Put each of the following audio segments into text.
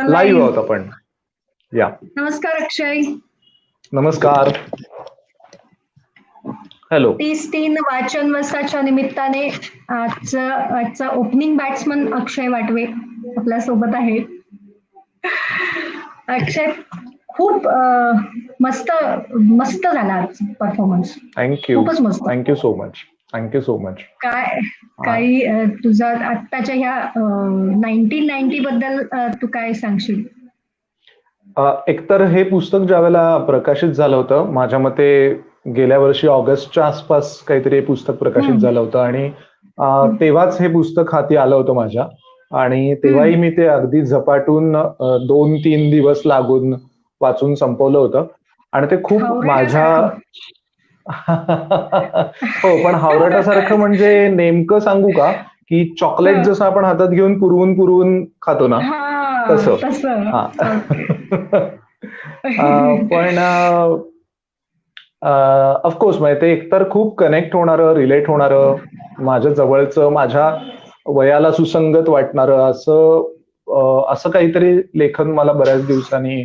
Live आहोत आपण. या नमस्कार अक्षय. नमस्कार. हॅलो. 30-3 वाचन वसाच्या निमित्ताने आजचा ओपनिंग बॅट्समन अक्षय वाटवे आपल्या सोबत आहे. अक्षय, खूप मस्त मस्त झाला आज परफॉर्मन्स. थँक्यू. खूपच मस्त. Thank you so much. Thank you so much. काय काही तुझा आत्ताच्या ह्या 1990 बद्दल तू काय सांगशील? एकतर हे पुस्तक ज्यावेळेला प्रकाशित झालं होतं, माझ्या मते गेल्या वर्षी ऑगस्टच्या आसपास काहीतरी हे पुस्तक प्रकाशित झालं होतं आणि तेव्हाच हे पुस्तक हाती आलं होतं माझ्या. आणि तेव्हाही मी ते अगदी झपाटून 2-3 दिवस लागून वाचून संपवलं होतं. आणि ते खूप माझ्या हो, पण हावरटासारखं म्हणजे नेमकं सांगू का, की चॉकलेट जसं आपण हातात घेऊन पुरवून पुरवून खातो ना, तसं. हा. पण ऑफकोर्स म्हणजे ते एकतर खूप कनेक्ट होणारं, रिलेट होणारं, माझ्या जवळचं, माझ्या वयाला सुसंगत वाटणारं असं काहीतरी लेखन मला बऱ्याच दिवसांनी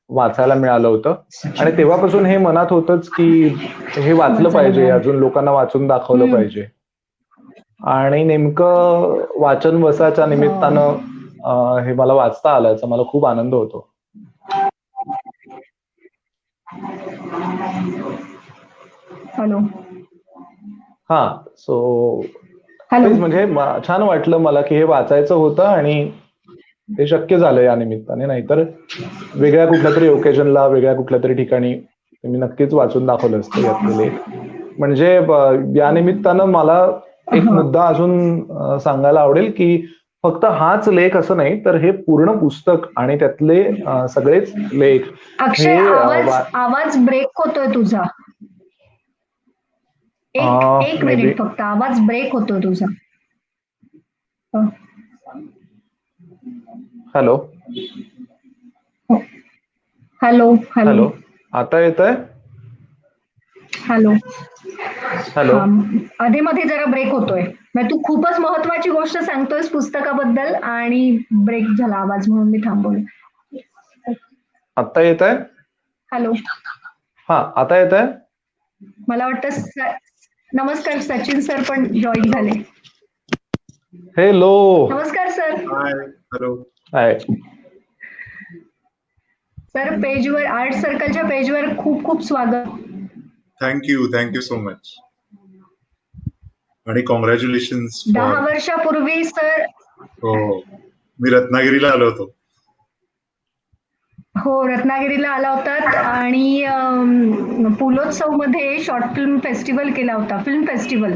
वाचायला मिळालं होतं. आणि तेव्हापासून हे मनात होतंच की हे वाचलं पाहिजे, अजून लोकांना वाचून दाखवलं पाहिजे. आणि नेमकं वाचन वसाच्या निमित्तानं हे मला वाचता आलं, याचा मला खूप आनंद होतो. हॅलो. हा, सो तेच म्हणजे छान वाटलं मला की हे वाचायचं होतं आणि ते शक्य झालं या निमित्ताने. नाहीतर वेगळ्या कुठल्या तरी ओकेजनला, वेगळ्या कुठल्या तरी ठिकाणी मी नक्कीच वाचून दाखवलं असतं यातले लेख. म्हणजे या निमित्तानं मला एक मुद्दा अजून सांगायला आवडेल की फक्त हाच लेख असं नाही, तर हे पूर्ण पुस्तक आणि त्यातले सगळेच लेख. अक्षय, आवाज ब्रेक होतोय तुझा. एक मिनिट फक्त, आवाज ब्रेक होतोय तुझा. हॅलो. हॅलो. हॅलो. आता येतोय? हॅलो. हॅलो. आधी मध्ये जरा ब्रेक होतोय. तू खूपच महत्वाची गोष्ट सांगतोयस पुस्तकाबद्दल आणि ब्रेक झाला आवाज, म्हणून मी थांबवलं. आता येतोय? हॅलो. हा, आता येतोय? मला वाटतं नमस्कार, सचिन सर पण जॉईन झाले. हॅलो. नमस्कार सर. हॅलो. हाय सर, पेजवर, आर्ट सर्कलच्या पेजवर खूप खूप स्वागत. Thank you so much. आणि कॉंग्रॅच्युलेशन्स. 10 वर्षापूर्वी सर. हो, मी रत्नागिरीला आलो होतो. हो, रत्नागिरीला आला होतात आणि पुलोत्सव मध्ये शॉर्ट फिल्म फेस्टिवल केला होता, फिल्म फेस्टिवल.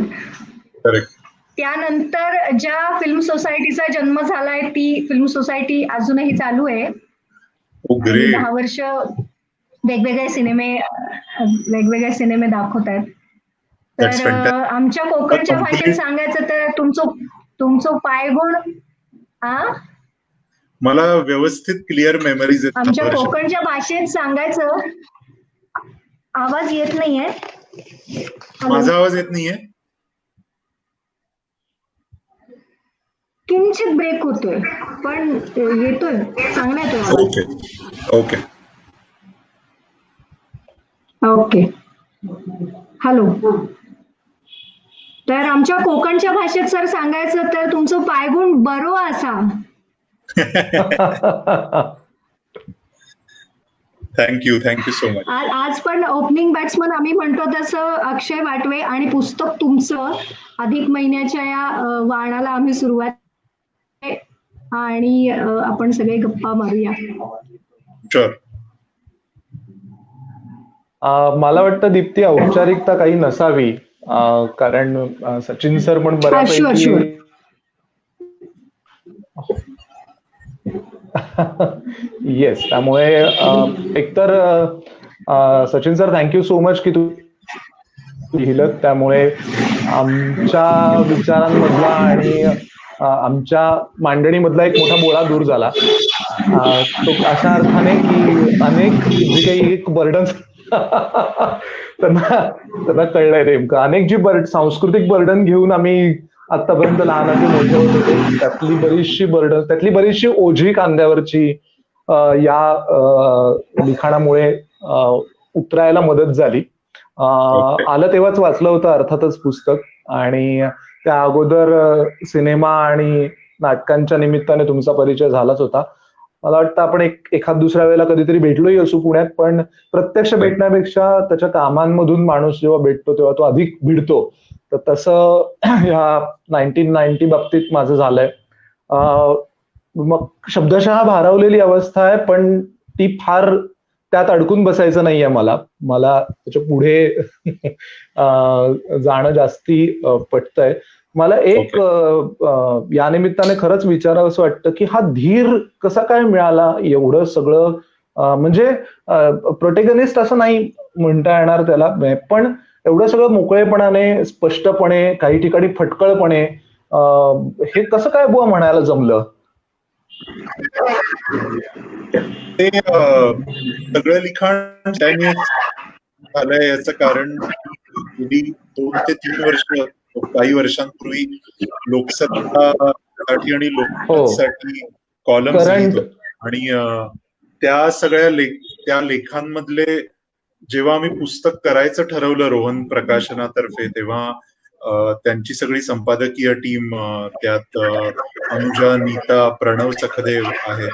करेक्ट. त्यानंतर ज्या फिल्म सोसायटीचा जन्म झालाय, ती फिल्म सोसायटी अजूनही चालू आहे. 10 वर्ष वेगवेगळे सिनेमे दाखवत आहेत. तर आमच्या कोकणच्या भाषेत सांगायचं तर तुमचं पायगुण. मला व्यवस्थित क्लिअर मेमरीज आहेत. आमच्या कोकणच्या भाषेत सांगायचं. आवाज येत नाहीये. माझा आवाज येत नाहीये? किंचित ब्रेक होतोय, पण येतोय, सांगण्यात येतोय. ओके. हॅलो. तर आमच्या कोकणच्या भाषेत सर सांगायचं तर तुमचं पायगुण बरो असा. Thank you so much. आज पण ओपनिंग बॅट्समन आम्ही म्हणतो तसं अक्षय वाटवे, आणि पुस्तक तुमचं. अधिक महिन्याच्या या वाणाला आम्ही सुरुवात आणि आपण सगळे गप्पा मारूया. मला वाटतं दीप्ती, औपचारिकता काही नसावी, कारण सचिन सर पण बऱ्यापैकी. येस, त्यामुळे एकतर Sachin sir thank you so much की तू लिहिलं. त्यामुळे आमच्या विचारांमधला आणि आमच्या मांडणीमधला एक मोठा बोळा दूर झाला. तो अशा अर्थाने की अनेक जे काही एक बर्डन त्यांना कळलंय नेमकं. अनेक जी सांस्कृतिक बर्डन घेऊन आम्ही आतापर्यंत लहानाचे मोठे होत होते त्यातली बरीचशी बर्डन, त्यातली बरीचशी ओझी खांद्यावरची या लिखाणामुळे उतरायला मदत झाली. आलं तेव्हाच वाचलं होतं अर्थातच पुस्तक, आणि त्या अगोदर सिनेमा आणि नाटकांच्या निमित्ताने तुमचा परिचय झालाच होता. मला वाटतं आपण एखाद दुसऱ्या वेळेला कधीतरी भेटलोही असू पुण्यात, पण प्रत्यक्ष भेटण्यापेक्षा त्याच्या कामांमधून माणूस जेव्हा भेटतो तेव्हा तो अधिक भिडतो. तर तसं ह्या 1990 बाबतीत माझं झालंय. मग शब्दशः भारावलेली अवस्था आहे, पण ती फार त्यात अडकून बसायचं नाहीये मला. मला त्याच्या पुढे जाणं जास्ती पटतंय. मला एक या निमित्ताने खरंच विचारावं असं वाटतं की हा धीर कसा काय मिळाला एवढं सगळं, म्हणजे प्रोटेगनिस्ट असं नाही म्हणता येणार त्याला, पण एवढं सगळं मोकळेपणाने, स्पष्टपणे, काही ठिकाणी फटकळपणे हे कसं काय बुवा म्हणायला जमलं? ते सगळं लिखाण झालंय याचं कारण गेली 2 ते 3 वर्ष, काही वर्षांपूर्वी लोकसत्तासाठी आणि लोकमतसाठी कॉलम्स लिहितो, आणि त्या सगळ्या त्या लेखांमधले जेव्हा आम्ही पुस्तक करायचं ठरवलं रोहन प्रकाशनातर्फे, तेव्हा त्यांची सगळी संपादकीय टीम, त्यात अनुजा, नीता, प्रणव सखदेव आहेत,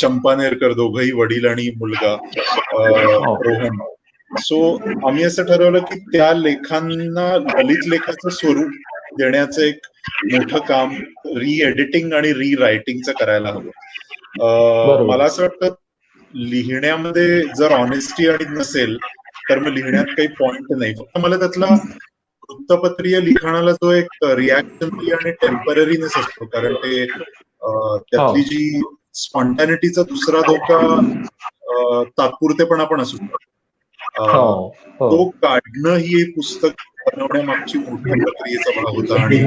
चंपानेरकर, दोघंही वडील आणि मुलगा, रोहन. सो आम्ही असं ठरवलं की त्या लेखांना ललित लेखाचं स्वरूप देण्याचं एक मोठं काम री एडिटिंग आणि री रायटिंगचं करायला हवं. मला असं वाटतं लिहिण्यामध्ये जर ऑनेस्टी आणि नसेल तर मग लिहिण्यात काही पॉइंट नाही. फक्त मला त्यातला वृत्तपत्रीय लिखाणाला जो एक रिॲक्शनरी आणि टेम्पररीनेस असतो, कारण ते त्यातली जी स्पॉन्टॅनिटीचा दुसरा धोका तात्पुरतेपणा पण असू शकतो. तो काढणं ही पुस्तक बनवण्यामागची मोठ्या प्रक्रियेचा भाग होता, आणि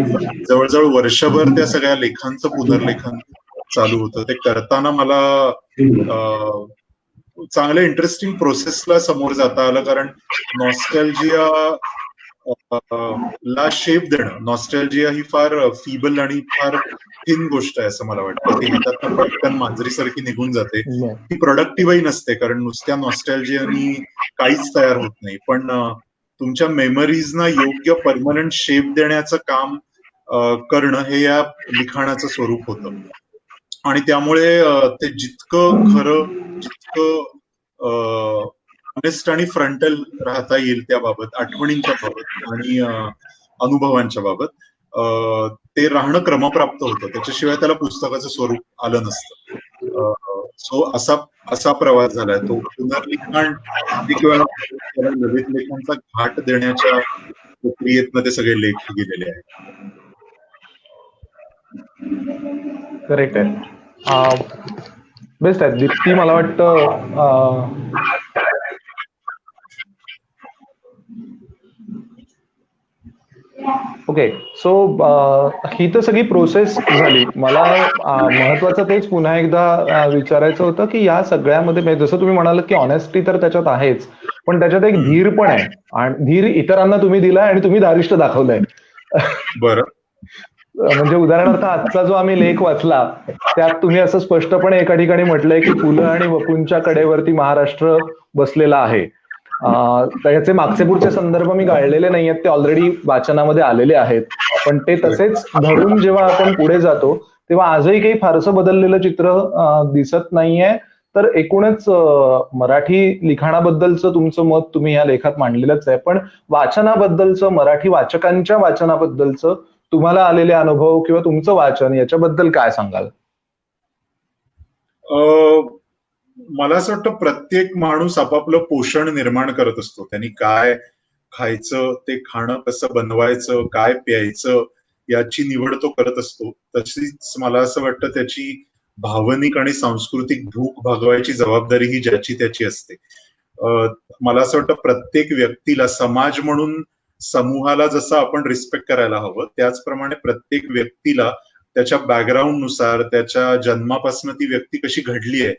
जवळजवळ वर्षभर त्या सगळ्या लेखांचं पुनर्लेखन चालू होतं. ते करताना मला चांगल्या इंटरेस्टिंग प्रोसेसला समोर जाता आलं, कारण नॉस्टॅल्जिया ला शेप देणं, नॉस्टॅल्जिया ही फार फीबल आणि फार थिन गोष्ट आहे असं मला वाटतं. ती हातातनं पटकन मांजरीसारखी निघून जाते, ती प्रोडक्टिव्हही नसते, कारण नुसत्या नॉस्टॅल्जियानी काहीच तयार होत नाही. पण तुमच्या मेमरीजना योग्य परमनंट शेप देण्याचं काम करणं हे या लिखाणाचं स्वरूप होतं, आणि त्यामुळे ते जितकं खरं, जितकं ऑनेस्ट आणि फ्रंटल राहता येईल त्याबाबत, आठवणींच्या बाबत आणि अनुभवांच्या बाबत, ते राहणं क्रमप्राप्त होतं. त्याच्याशिवाय त्याला पुस्तकाचं स्वरूप आलं नसतं. सो असा प्रवास झालाय. तो पुनर्लिखाण एक वेळा ललित लेखांचा घाट देण्याच्या प्रक्रियेतनं ते सगळे लेख गेलेले आहेत. करेक्ट आहे. बेस्ट आहे. दीप्ती, मला वाटतं ओके. सो ही तर सगळी प्रोसेस झाली. मला महत्वाचं तेच पुन्हा एकदा विचारायचं होतं की या सगळ्यामध्ये जसं तुम्ही म्हणालात की ऑनेस्टी तर त्याच्यात आहेच, पण त्याच्यात एक धीर पण आहे, आणि धीर इतरांना तुम्ही दिलाय आणि तुम्ही दारिष्ट दाखवलंय. बरं. म्हणजे उदाहरणार्थ आजचा जो आम्ही लेख वाचला त्यात तुम्ही असं स्पष्टपणे एका ठिकाणी म्हटलंय की पुलं आणि वपूंच्या कडेवरती महाराष्ट्र बसलेला आहे. त्याचे मागचे पुढचे संदर्भ मी गाळलेले नाहीयेत, ते ऑलरेडी वाचनामध्ये आलेले आहेत, पण ते तसेच धरून जेव्हा आपण पुढे जातो तेव्हा आजही काही फारसं बदललेलं चित्र दिसत नाहीये. तर एकूणच मराठी लिखाणाबद्दलचं तुमचं मत तुम्ही या लेखात मांडलेलंच आहे, पण वाचनाबद्दलचं, मराठी वाचकांच्या वाचनाबद्दलचं तुम्हाला आलेले अनुभव किंवा तुमचं वाचन याच्याबद्दल काय सांगाल? मला असं वाटतं प्रत्येक माणूस आपापलं पोषण निर्माण करत असतो. त्यांनी काय खायचं, ते खाणं कसं बनवायचं, काय प्यायचं याची निवड तो करत असतो. तशीच मला असं वाटतं त्याची भावनिक आणि सांस्कृतिक भूक भागवायची जबाबदारी ही ज्याची त्याची असते. मला असं वाटतं प्रत्येक व्यक्तीला समाज म्हणून, समूहाला जसं आपण रिस्पेक्ट करायला हवं, त्याचप्रमाणे प्रत्येक व्यक्तीला त्याच्या बॅकग्राऊंड नुसार, त्याच्या जन्मापासून ती व्यक्ती कशी घडली आहे,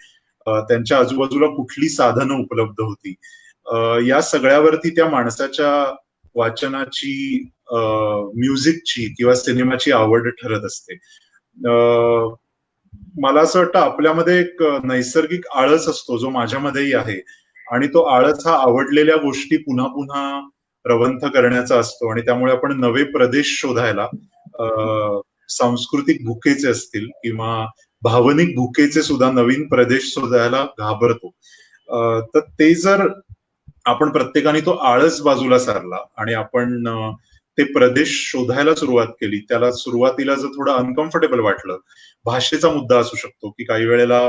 त्यांच्या आजूबाजूला कुठली साधनं उपलब्ध होती, या सगळ्यावरती त्या माणसाच्या वाचनाची, म्युझिकची किंवा सिनेमाची आवड ठरत असते. मला असं वाटतं आपल्यामध्ये एक नैसर्गिक आळस असतो, जो माझ्यामध्येही आहे, आणि तो आळस हा आवडलेल्या गोष्टी पुन्हा पुन्हा रवंथ करण्याचा असतो, आणि त्यामुळे आपण नवे प्रदेश शोधायला, सांस्कृतिक भुकेचे असतील किंवा भावनिक भुकेचे सुद्धा नवीन प्रदेश शोधायला घाबरतो. तर ते जर आपण प्रत्येकाने तो आळस बाजूला सारला आणि आपण ते प्रदेश शोधायला सुरुवात केली, त्याला सुरुवातीला जर थोडं अनकम्फर्टेबल वाटलं, भाषेचा मुद्दा असू शकतो की काही वेळेला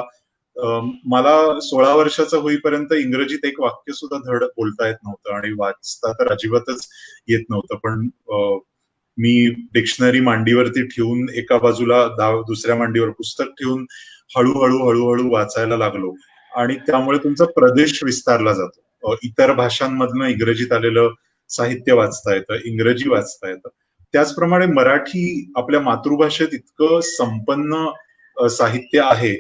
मला 16 वर्षाचा होईपर्यंत इंग्रजीत एक वाक्य सुद्धा धड बोलता येत नव्हतं आणि वाचता तर अजिबातच येत नव्हतं, पण मी डिक्शनरी मांडीवरती ठेवून एका बाजूला दुसऱ्या मांडीवर पुस्तक ठेवून हळूहळू हळूहळू वाचायला लागलो, आणि त्यामुळे तुमचा प्रदेश विस्तारला जातो. इतर भाषांमधनं इंग्रजीत आलेलं साहित्य वाचता येतं, इंग्रजी वाचता येतं. त्याचप्रमाणे मराठी आपल्या मातृभाषेत इतकं संपन्न साहित्य आहे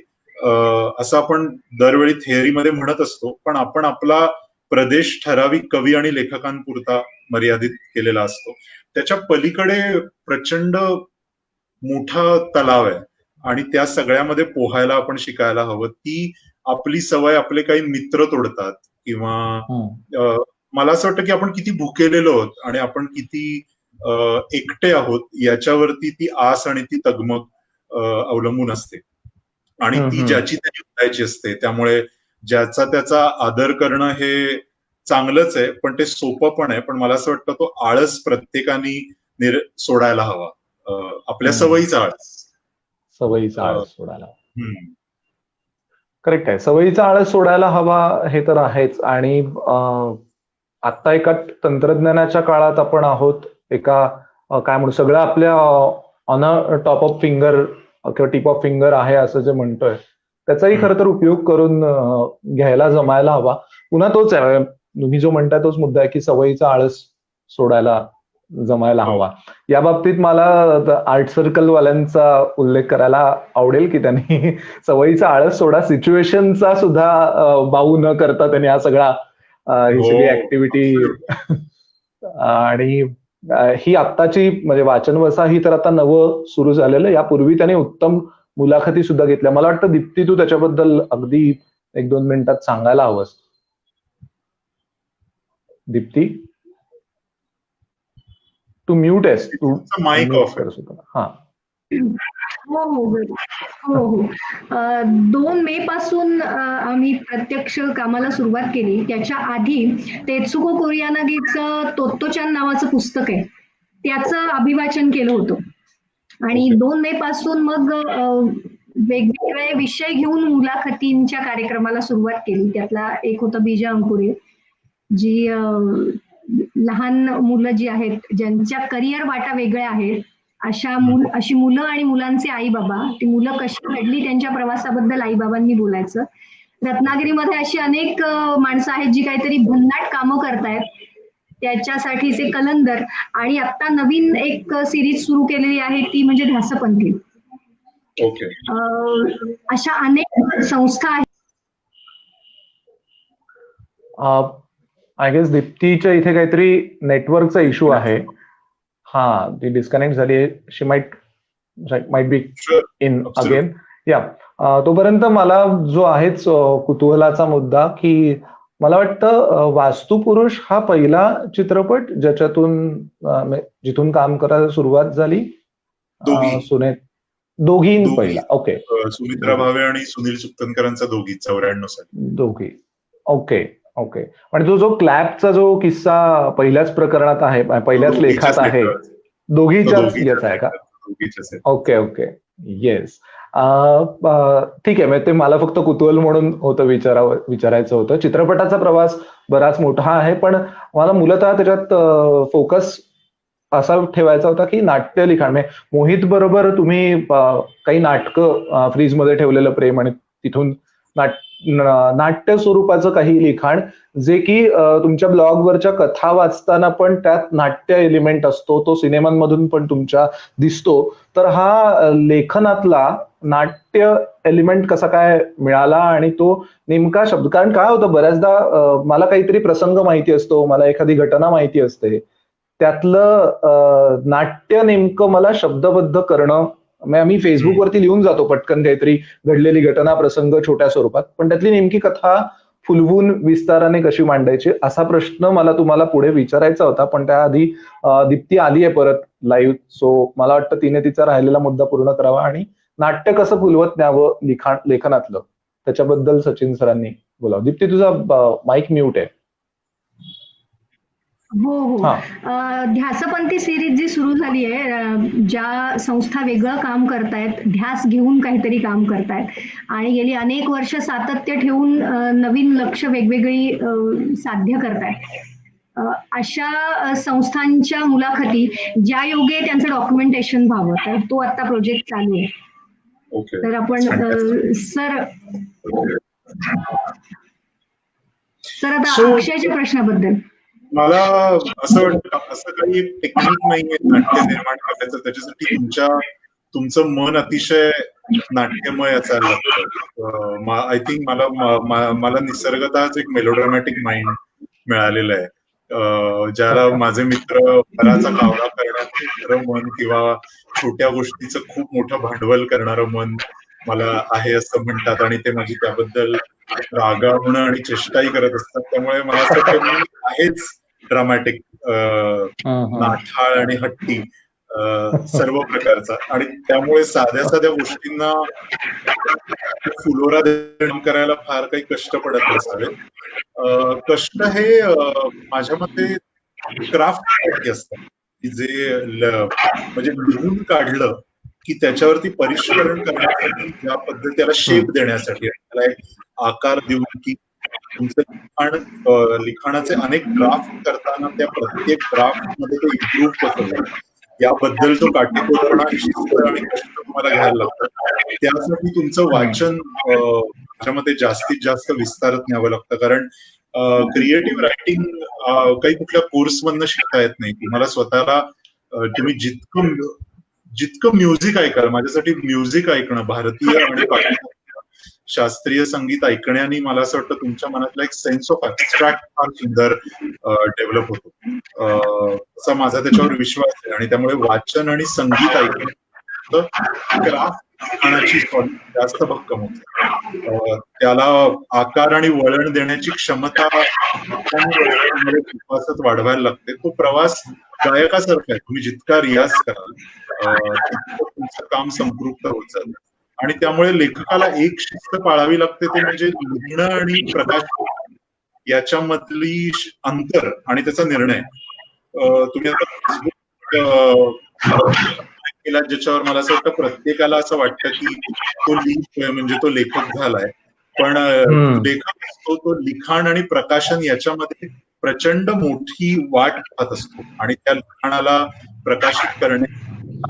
असं आपण दरवेळी थेअरीमध्ये म्हणत असतो, पण आपण आपला प्रदेश ठराविक कवी आणि लेखकांपुरता मर्यादित केलेला असतो. त्याच्या पलीकडे प्रचंड मोठा तलाव आहे आणि त्या सगळ्यामध्ये पोहायला आपण शिकायला हवं. ती आपली सवय आपले काही मित्र तोडतात किंवा मला असं वाटतं की आपण किती भुकेलेलो आहोत आणि आपण किती एकटे आहोत याच्यावरती ती आस आणि ती तगमग अवलंबून असते, आणि ती ज्याची त्याची करायची असते. त्यामुळे ज्याचा त्याचा आदर करणं हे चांगलंच आहे, पण ते सोपं पण आहे. पण मला असं वाटतं तो आळस प्रत्येकाने सोडायला हवा, आपल्या सवयीचा आळस सोडायला. करेक्ट आहे, सवयीचा आळस सोडायला हवा हे तर आहेच. आणि आता एका तंत्रज्ञानाच्या काळात आपण आहोत, एका काय म्हणू, सगळं आपल्या on a top of finger किंवा टिप ऑफ फिंगर आहे असं जे म्हणतोय, त्याचाही खरं तर उपयोग करून घ्यायला जमायला हवा. पुन्हा तोच आहे, तुम्ही जो म्हणताय तोच मुद्दा आहे की सवयीचा आळस सोडायला जमायला हवा. या बाबतीत मला आर्ट सर्कल वाल्यांचा उल्लेख करायला आवडेल की त्यांनी सवयीचा आळस सोडा सिच्युएशनचा सुद्धा बाऊ न करता त्यांनी हा सगळा ही सगळी ऍक्टिव्हिटी आणि ही आत्ताची म्हणजे वाचन वसा ही तर आता नवं सुरू झालेलं. यापूर्वी त्यांनी उत्तम मुलाखती सुद्धा घेतल्या. मला वाटतं दीप्ती तू त्याच्याबद्दल अगदी 1-2 मिनिटात सांगायला हवंस. दीप्ती तू म्यूट आहेस, तू माईक ऑफ कर. हा हो. 2 मे पासून आम्ही प्रत्यक्ष कामाला सुरुवात केली. त्याच्या आधी तेत्सुको कोरियानागीचं तोत्तोचान नावाचं पुस्तक आहे, त्याचं अभिवाचन केलं होतं. आणि 2 मे पासून मग वेगवेगळे विषय घेऊन मुलाखतींच्या कार्यक्रमाला सुरुवात केली. त्यातला एक होता बीजा अंकुरे, जी लहान मुलं जी आहेत, ज्यांच्या करिअर वाटा वेगळ्या आहेत, अशी मुलं आणि मुलांचे आई बाबा, ती मुलं कशी घडली त्यांच्या प्रवासाबद्दल आई बाबांनी बोलायचं. रत्नागिरीमध्ये अशी अनेक माणसं आहेत जी काहीतरी भन्नाट कामं करतायत, त्याच्यासाठीचे कलंदर. आणि आता नवीन एक सिरीज सुरू केलेली आहे ती म्हणजे ढासपंथी. अशा अनेक संस्था आहेत. आय गेस दीप्तीच्या इथे काहीतरी नेटवर्कचा इश्यू आहे. हा, ती डिस्कनेक्ट झाली आहे. शी माइट बी इन अगेन. या तोपर्यंत मला जो आहेच कुतूहलाचा मुद्दा की मला वाटतं वास्तुपुरुष हा पहिला चित्रपट जिथून काम करायला सुरुवात झाली. दोघी पहिला. ओके. सुमित्रा भावे आणि सुनील सुक्तनकरांचा दोघी 94 साली. दोघी. ओके. आणि जो क्लॅपचा जो किस्सा पहिल्याच प्रकरणात आहे, पहिल्याच लेखात आहे, दोघीच्याच याचा आहे का? ओके. येस. ठीक आहे. ते मला फक्त कुतूहल म्हणून होतं, विचारायचं होतं. चित्रपटाचा प्रवास बराच मोठा आहे, पण मला मूलतः त्याच्यात फोकस असा ठेवायचा होता की नाट्य लिखाण, मोहित बरोबर तुम्ही काही नाटकं फ्रीजमध्ये ठेवलेलं प्रेम आणि तिथून नाट्य स्वरूपाचं काही लिखाण, जे की तुमच्या ब्लॉगवरच्या कथा वाचताना पण त्यात नाट्य एलिमेंट असतो, तो सिनेमांमधून पण तुमच्या दिसतो. तर हा लेखनातला नाट्य एलिमेंट कसा काय मिळाला आणि तो नेमका शब्द, कारण काय होतं बऱ्याचदा मला काहीतरी प्रसंग माहिती असतो, मला एखादी घटना माहिती असते, त्यातलं नाट्य नेमकं मला शब्दबद्ध करणं, मी फेसबुकवरती लिहून जातो पटकन काहीतरी घडलेली घटना, प्रसंग छोट्या स्वरूपात, पण त्यातली नेमकी कथा फुलवून विस्ताराने कशी मांडायची असा प्रश्न मला तुम्हाला पुढे विचारायचा होता. पण त्याआधी दीप्ती आली आहे परत लाईव्ह, सो मला वाटतं तिने तिचा राहिलेला मुद्दा पूर्ण करावा आणि नाट्य कसं फुलवत न्यावं लेखनातलं त्याच्याबद्दल सचिन सरांनी बोलावं. दीप्ती, तुझा माईक म्यूट आहे. हो हो. ध्यासपंथी सिरीज जी सुरू झाली आहे, ज्या संस्था वेगळं काम करतायत, ध्यास घेऊन काहीतरी काम करतायत आणि गेली अनेक वर्ष सातत्य ठेवून नवीन लक्ष वेगवेगळी साध्य करतायत, अशा संस्थांच्या मुलाखती ज्या योगे त्यांचं डॉक्युमेंटेशन व्हावं, तर तो आता प्रोजेक्ट चालू आहे. तर आपण सर आता अक्षयच्या प्रश्नाबद्दल मला असं वाटतं, असं काही टेक्निक नाहीये नाट्य निर्माण करायचं. त्याच्यासाठी तुमचं मन अतिशय नाट्यमय असायला लागतं. आय थिंक मला निसर्गतःच एक मेलोड्रामॅटिक माइंड मिळालेलं आहे, ज्याला माझे मित्र घराचा कावळा करण्याचं खरं मन किंवा छोट्या गोष्टीचं खूप मोठं भांडवल करणारं मन मला आहे असं म्हणतात आणि ते माझी त्याबद्दल रागावणं आणि चेष्टाही करत असतात. त्यामुळे मला असं वाटतं मी आहेच ड्रामॅटिक, नाठाळ आणि हट्टी सर्व प्रकारचा, आणि त्यामुळे साध्या साध्या गोष्टींना फुलोरा देणं करायला फार काही कष्ट पडत नसावे. कष्ट हे माझ्या मते क्राफ्ट असतात की जे म्हणजे लिहून काढलं की त्याच्यावरती परिष्करण करण्यासाठी, ज्या पद्धती त्याला शेप देण्यासाठी, त्याला एक आकार देऊन, की तुमचं लिखाणाचे अनेक ड्राफ्ट करताना त्या प्रत्येक ड्राफ्ट मध्ये ते इम्प्रूव्ह कसं याबद्दल तो काटेकोरपणा आणि कष्ट तुम्हाला घ्यायला लागतात. त्यासाठी तुमचं वाचन त्याच्यामध्ये जास्तीत जास्त विस्तारत न्यावं लागतं, कारण क्रिएटिव्ह रायटिंग काही कुठल्या कोर्समधनं शिकता येत नाही. तुम्हाला स्वतःला तुम्ही जितकं म्युझिक ऐकाल, माझ्यासाठी म्युझिक ऐकणं, भारतीय आणि शास्त्रीय संगीत ऐकण्याने मला असं वाटतं तुमच्या मनातला एक सेन्स ऑफ ऍब्स्ट्रॅक्ट फार सुंदर डेव्हलप होतो, असा माझा त्याच्यावर विश्वास आहे. आणि त्यामुळे वाचन आणि संगीत ऐकणं क्राफ्ट जास्त भक्कम होते. त्याला आकार आणि वळण देण्याची क्षमता विश्वासच वाढवायला लागते. तो प्रवास गायकासारखा आहे, तुम्ही जितका रियाज कराल तुमचं काम संपृक्त होत जातं. आणि त्यामुळे लेखकाला एक शिस्त पाळावी लागते, ते म्हणजे लिहिणं आणि प्रकाश याच्यामधली अंतर आणि त्याचा निर्णय. तुम्ही आता केला ज्याच्यावर मला असं वाटतं प्रत्येकाला असं वाटतं की तो लिहितोय म्हणजे तो लेखक झालाय, पण लेखक असतो तो लिखाण आणि प्रकाशन याच्यामध्ये प्रचंड मोठी वाट पाहत असतो आणि त्या लिखाणाला प्रकाशित करणे,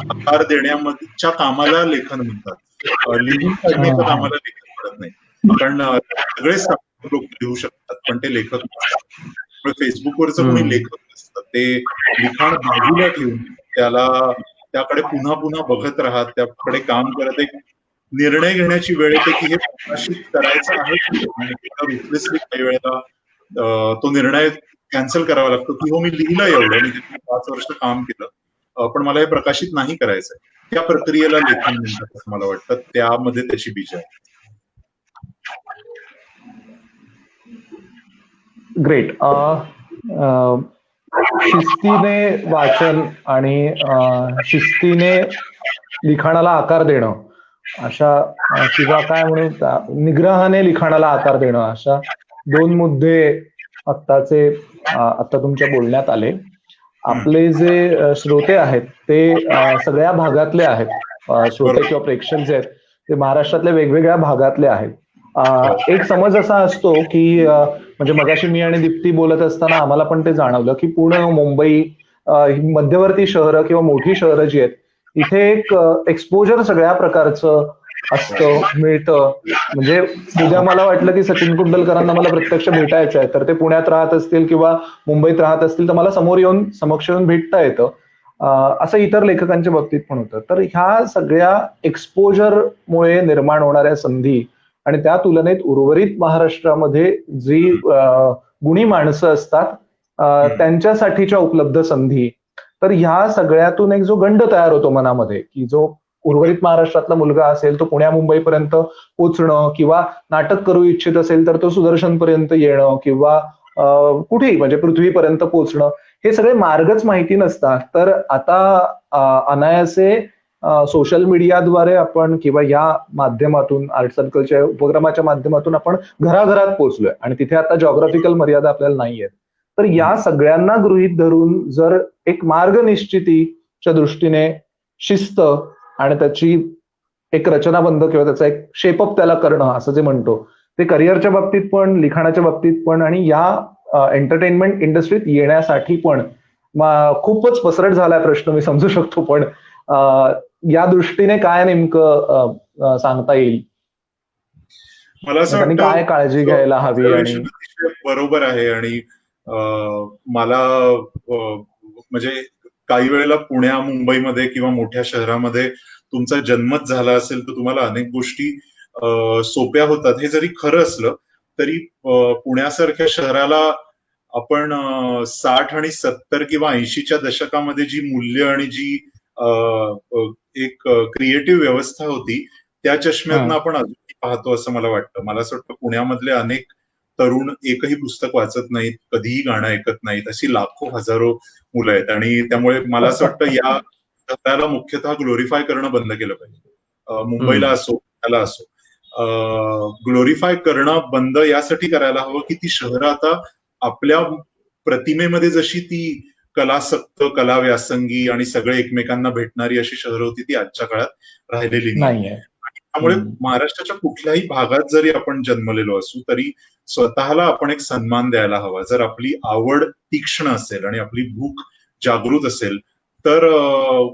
आकार देण्याच्या कामाला लेखन म्हणतात. लिहून काढण्याच्या कामाला लेखन म्हणत नाही, कारण सगळेच लोक लिहू शकतात पण ते लेखक नसतात. फेसबुकवरचं कोणी लेखक नसतं, ते लिखाण बाजूला ठेवून त्याकडे पुन्हा पुन्हा बघत राहत, त्याकडे काम करत एक निर्णय घेण्याची वेळ येते की हे प्रकाशित करायचं आहे आणि रिप्लेसली काही वेळेला तो निर्णय कॅन्सल करावा लागतो की हो मी लिहिलं एवढं, मी 5 वर्ष काम केलं पण मला हे प्रकाशित नाही करायचंय. त्या प्रक्रियेला लेखन म्हणतात असं मला वाटतं, त्यामध्ये त्याची बीज आहे. ग्रेट. शिस्तीने वाचन आणि शिस्तीने लिखाणाला आकार देणं अशा, किंवा काय म्हणून निग्रहाने लिखाणाला आकार देणं, अशा 2 मुद्दे आता तुमच्या बोलण्यात आले. आपले जे श्रोते आहेत ते सगळ्या भागातले आहेत, श्रोते किंवा प्रेक्षक जे आहेत ते महाराष्ट्रातल्या वेगवेगळ्या भागातले आहेत. एक समज असा असतो की म्हणजे मगाशी मी आणि दीप्ती बोलत असताना आम्हाला पण ते जाणवलं की पुणे, मुंबई मध्यवर्ती शहरं किंवा मोठी शहरं जी आहेत इथे एक एक्सपोजर सगळ्या प्रकारचं असतं, मिळतं. म्हणजे उद्या मला वाटलं की सचिन कुंडलकरांना मला प्रत्यक्ष भेटायचं आहे, तर ते पुण्यात राहत असतील किंवा मुंबईत राहत असतील तर मला समक्ष येऊन भेटता येतं. असं इतर लेखकांच्या बाबतीत पण होतं. तर ह्या सगळ्या एक्सपोजरमुळे निर्माण होणाऱ्या संधी आणि त्या तुलनेत उर्वरित महाराष्ट्रामध्ये जी गुणी माणसं असतात त्यांच्यासाठीच्या उपलब्ध संधी तर ह्या सगळ्यातून एक जो गंड तयार होतो मनामध्ये, की जो उर्वरित महाराष्ट्रातला मुलगा असेल तो पुण्या मुंबईपर्यंत पोचणं, किंवा नाटक करू इच्छित असेल तर तो सुदर्शनपर्यंत येणं, किंवा कुठेही म्हणजे पृथ्वीपर्यंत पोचणं, हे सगळे मार्गच माहिती नसतात. तर आता अनायासे सोशल मीडियाद्वारे आपण किंवा या माध्यमातून, आर्ट सर्कलच्या उपक्रमाच्या माध्यमातून आपण घराघरात पोहोचलोय आणि तिथे आता जॉग्राफिकल मर्यादा आपल्याला नाहीयेत. तर या सगळ्यांना गृहीत धरून जर एक मार्ग निश्चितीच्या दृष्टीने शिस्त आणि त्याची एक रचनाबंध किंवा त्याचा एक शेपअप त्याला करणं असं जे म्हणतो, ते करिअरच्या बाबतीत पण, लिखाणाच्या बाबतीत पण आणि या एंटरटेनमेंट इंडस्ट्रीत येण्यासाठी पण खूपच पसरट झालाय प्रश्न, मी समजू शकतो. पण या दृष्टीने काय नेमकं सांगता येईल? मला असं त्यांनी वाटतं काय काळजी घ्यायला हवी? आणि बरोबर आहे. आणि मला म्हणजे काही वेळेला पुण्या मुंबईमध्ये किंवा मोठ्या शहरामध्ये तुमचा जन्मच झाला असेल तर तुम्हाला अनेक गोष्टी सोप्या होतात. हे जरी खरं असलं तरी पुण्यासारख्या शहराला आपण 60 आणि 70 किंवा 80च्या दशकामध्ये जी मूल्य आणि जी एक क्रिएटिव्ह व्यवस्था होती त्या चष्म्यातनं आपण अजूनही पाहतो असं मला वाटतं. मला असं वाटतं पुण्यामधले अनेक तरुण एकही पुस्तक वाचत नाहीत, कधीही गाणं ऐकत नाहीत, अशी लाखो हजारो मुलं आहेत. आणि त्यामुळे मला असं वाटतं या शहराला मुख्यतः ग्लोरिफाय करणं बंद केलं पाहिजे. मुंबईला असो, पुण्याला असो, ग्लोरिफाय करणं बंद यासाठी करायला हवं की ती शहरं आता आपल्या प्रतिमेमध्ये जशी ती कलासक्त, कला व्यासंगी आणि सगळे एकमेकांना भेटणारी अशी शहरं होती, ती आजच्या काळात राहिलेली नाही. त्यामुळे महाराष्ट्राच्या कुठल्याही भागात जरी आपण जन्मलेलो असू तरी स्वतःला आपण एक सन्मान द्यायला हवा. जर आपली आवड तीक्ष्ण असेल आणि आपली भूक जागृत असेल तर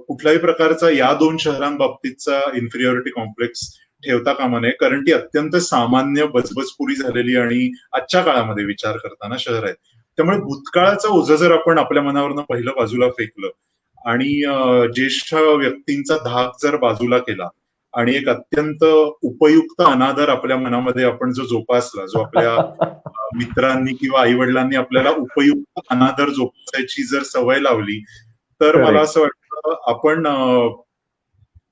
कुठल्याही प्रकारचा या दोन शहरांबाबतीतचा इन्फिरियरिटी कॉम्प्लेक्स ठेवता कामा नये, कारण ती अत्यंत सामान्य, बचबचपुरी झालेली आणि आजच्या काळामध्ये विचार करताना शहर आहेत. त्यामुळे भूतकाळाचं ओझं जर आपण आपल्या मनावरनं पहिलं बाजूला फेकलं आणि ज्येष्ठ व्यक्तींचा धाक जर बाजूला केला आणि एक अत्यंत उपयुक्त अनादर आपल्या मनामध्ये आपण जो जोपासला, जो आपल्या मित्रांनी किंवा आई वडिलांनी आपल्याला उपयुक्त अनादर जोपासायची जर सवय लावली तर मला असं वाटतं आपण